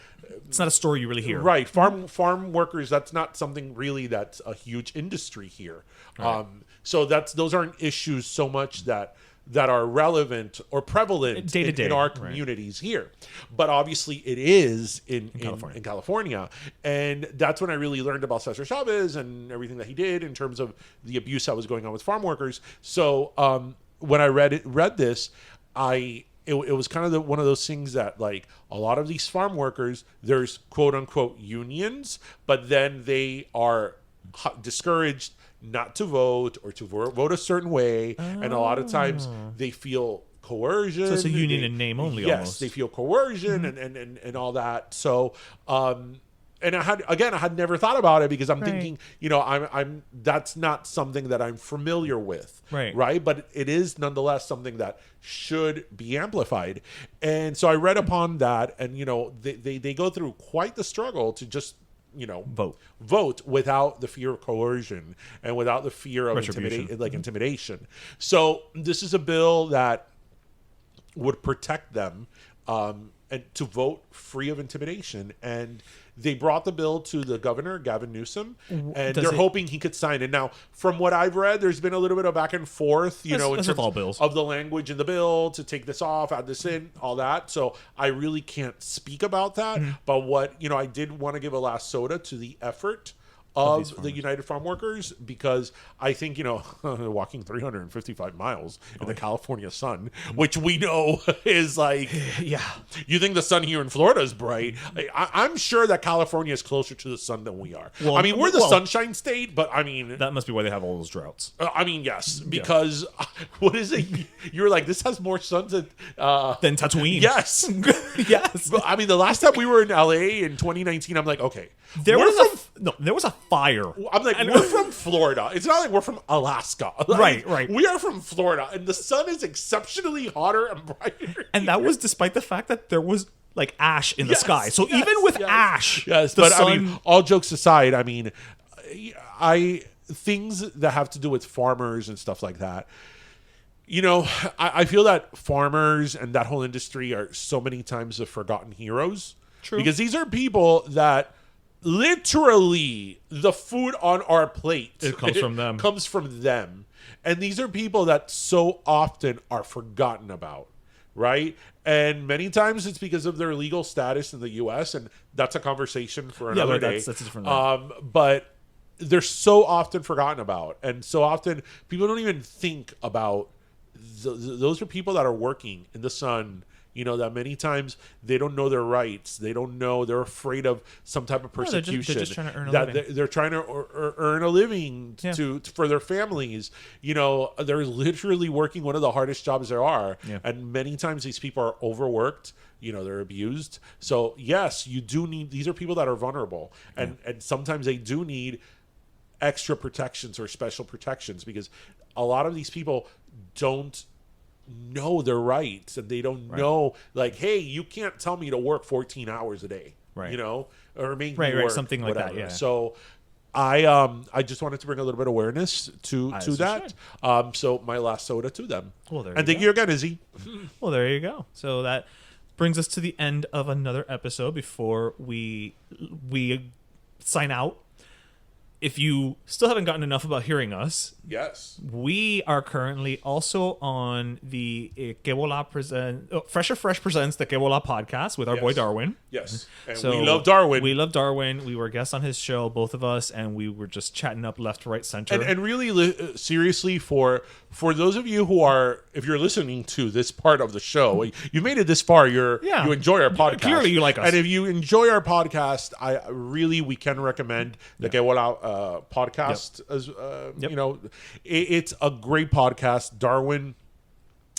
Speaker 2: it's not a story you really hear.
Speaker 1: Right. Farm workers, that's not something really that's a huge industry here.
Speaker 2: Right.
Speaker 1: So those aren't issues so much that are relevant or prevalent
Speaker 2: Day to day,
Speaker 1: in our communities here. But obviously it is in California. And that's when I really learned about Cesar Chavez and everything that he did in terms of the abuse that was going on with farm workers. So when I read this, it was kind of one of those things that, like, a lot of these farm workers, there's quote unquote unions, but then they are discouraged not to vote or to vote a certain way. And a lot of times they feel coercion.
Speaker 2: So it's a union in name only.
Speaker 1: Yes,
Speaker 2: almost.
Speaker 1: they feel coercion and all that. So, and I had never thought about it because I'm thinking, I'm that's not something that I'm familiar with, right? But it is nonetheless something that should be amplified. And so I read upon that, and they go through quite the struggle to just vote without the fear of coercion and without the fear of intimidation. So this is a bill that would protect them and to vote free of intimidation. And they brought the bill to the governor, Gavin Newsom, and they're hoping he could sign it. Now, from what I've read, there's been a little bit of back and forth, in terms of the language in the bill to take this off, add this in, all that. So I really can't speak about that. But what, I did want to give a last soda to the effort of the United Farm Workers, because I think, walking 355 miles in the California sun, which we know is like, you think the sun here in Florida is bright. I'm sure that California is closer to the sun than we are. Well, I mean, we're the sunshine state, but I mean...
Speaker 2: That must be why they have all those droughts.
Speaker 1: I mean, yes, because what is it? You were like, this has more suns than
Speaker 2: Tatooine.
Speaker 1: Yes.
Speaker 2: Yes.
Speaker 1: But, I mean, the last time we were in LA in 2019, I'm like, okay.
Speaker 2: There was a fire.
Speaker 1: I'm like, we're from Florida. It's not like we're from Alaska. Like,
Speaker 2: right.
Speaker 1: We are from Florida, and the sun is exceptionally hotter and brighter.
Speaker 2: And that was despite the fact that there was like ash in the sky. So even with ash,
Speaker 1: but sun... I mean, all jokes aside, I mean, things that have to do with farmers and stuff like that. I feel that farmers and that whole industry are so many times the forgotten heroes. True. Because these are people that literally the food on our plate comes from them. And these are people that so often are forgotten about, right? And many times it's because of their legal status in the US, and that's a conversation for another day. That's a different but they're so often forgotten about, and so often people don't even think about those are people that are working in the sun, that many times they don't know their rights. They don't know. They're afraid of some type of persecution.
Speaker 2: They're just trying to earn a living.
Speaker 1: They're trying to earn a living for their families. They're literally working one of the hardest jobs there are. Yeah. And many times these people are overworked. They're abused. So yes, you do need. These are people that are vulnerable, and sometimes they do need extra protections or special protections, because a lot of these people don't know their rights, and they don't know, like, hey, you can't tell me to work 14 hours a day, or make me work,
Speaker 2: something like
Speaker 1: whatever.
Speaker 2: that. Yeah.
Speaker 1: So I just wanted to bring a little bit of awareness to that. So my last soda to them. Well, there. And thank you again, Izzy.
Speaker 2: Well, there you go. So that brings us to the end of another episode before we sign out. If you still haven't gotten enough about hearing us,
Speaker 1: yes,
Speaker 2: we are currently also on the Fresher Fresh presents the Que Vola podcast with our boy Darwin.
Speaker 1: Yes, and so we love Darwin.
Speaker 2: We love Darwin. We were guests on his show, both of us, and we were just chatting up left, right, center.
Speaker 1: And really, seriously, for those of you who are, if you're listening to this part of the show, you made it this far. You enjoy our podcast.
Speaker 2: Clearly, you like us.
Speaker 1: And if you enjoy our podcast, we can recommend the Que Vola podcast. As it's a great podcast. Darwin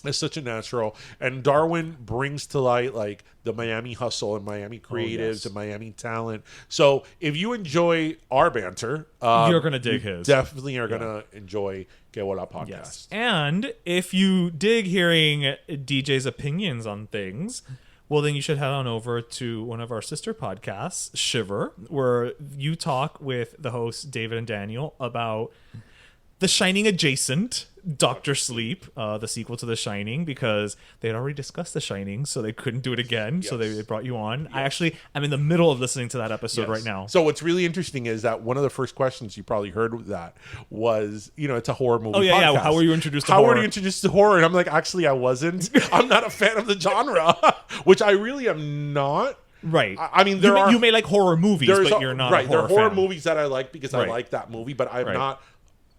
Speaker 1: is such a natural, and Darwin brings to light like the Miami hustle and Miami creatives and Miami talent. So if you enjoy our banter,
Speaker 2: you're gonna dig his.
Speaker 1: Definitely are gonna enjoy Que Vola podcast. Yes.
Speaker 2: And if you dig hearing DJ's opinions on things, Well, then you should head on over to one of our sister podcasts, Shiver, where you talk with the hosts, David and Daniel, about The Shining adjacent, Dr. Sleep, the sequel to The Shining, because they had already discussed The Shining, so they couldn't do it again, so they brought you on. Yes. I'm in the middle of listening to that episode right now.
Speaker 1: So what's really interesting is that one of the first questions you probably heard with that was, it's a horror movie podcast.
Speaker 2: Yeah. How were you introduced to horror?
Speaker 1: How were you introduced to horror? And I'm like, actually, I wasn't. I'm not a fan of the genre, which I really am not.
Speaker 2: Right.
Speaker 1: I mean,
Speaker 2: you may like horror movies, but you're not a horror
Speaker 1: There are horror
Speaker 2: fan.
Speaker 1: movies that I like because I like that movie, but I'm not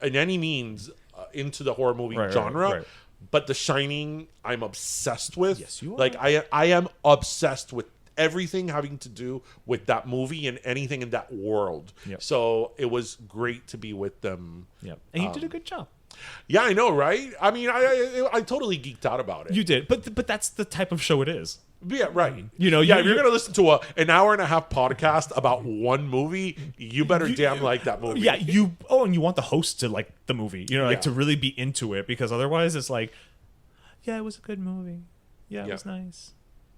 Speaker 1: in any means into the horror movie genre. Right. But The Shining, I'm obsessed with.
Speaker 2: Yes, you are.
Speaker 1: Like, I am obsessed with everything having to do with that movie and anything in that world.
Speaker 2: Yep.
Speaker 1: So it was great to be with them.
Speaker 2: Yeah, and you did a good job.
Speaker 1: Yeah, I know, right? I mean, I totally geeked out about it.
Speaker 2: You did, but that's the type of show it is.
Speaker 1: Yeah, right.
Speaker 2: If
Speaker 1: you're going to listen to an hour and a half podcast about one movie, you better damn like that movie.
Speaker 2: Yeah, and you want the host to like the movie, to really be into it, because otherwise it's like, yeah, it was a good movie. Yeah, it was nice.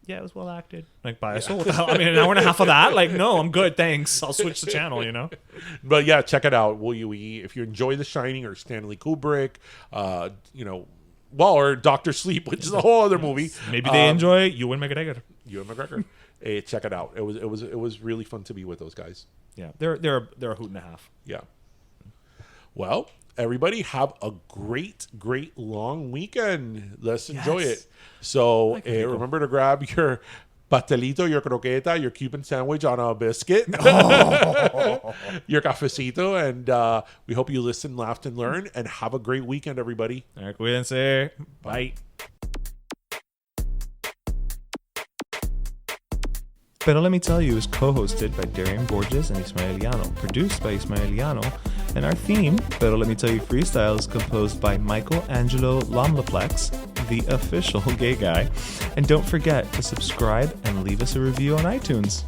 Speaker 2: Yeah, it was well acted. Like, bye. So what the hell? I mean, an hour and a half of that? Like, no, I'm good. Thanks. I'll switch the channel,
Speaker 1: But yeah, check it out. If you enjoy The Shining or Stanley Kubrick, or Dr. Sleep, which is a whole other movie.
Speaker 2: Maybe they enjoy Ewan McGregor.
Speaker 1: Hey, check it out. It was really fun to be with those guys.
Speaker 2: Yeah, they're a hoot and a half.
Speaker 1: Yeah. Well, everybody have a great long weekend. Let's enjoy it. So remember to grab your pastelito, your croqueta, your Cuban sandwich on a biscuit, your cafecito, and we hope you listen, laughed, and learned, and have a great weekend, everybody.
Speaker 2: Cuídense. Bye. Pero Let Me Tell You is co-hosted by Darian Borges and Ismaeliano, produced by Ismaeliano, and our theme, Pero Let Me Tell You Freestyle, is composed by Michael Angelo Lomlaplex, the official gay guy. And don't forget to subscribe and leave us a review on iTunes.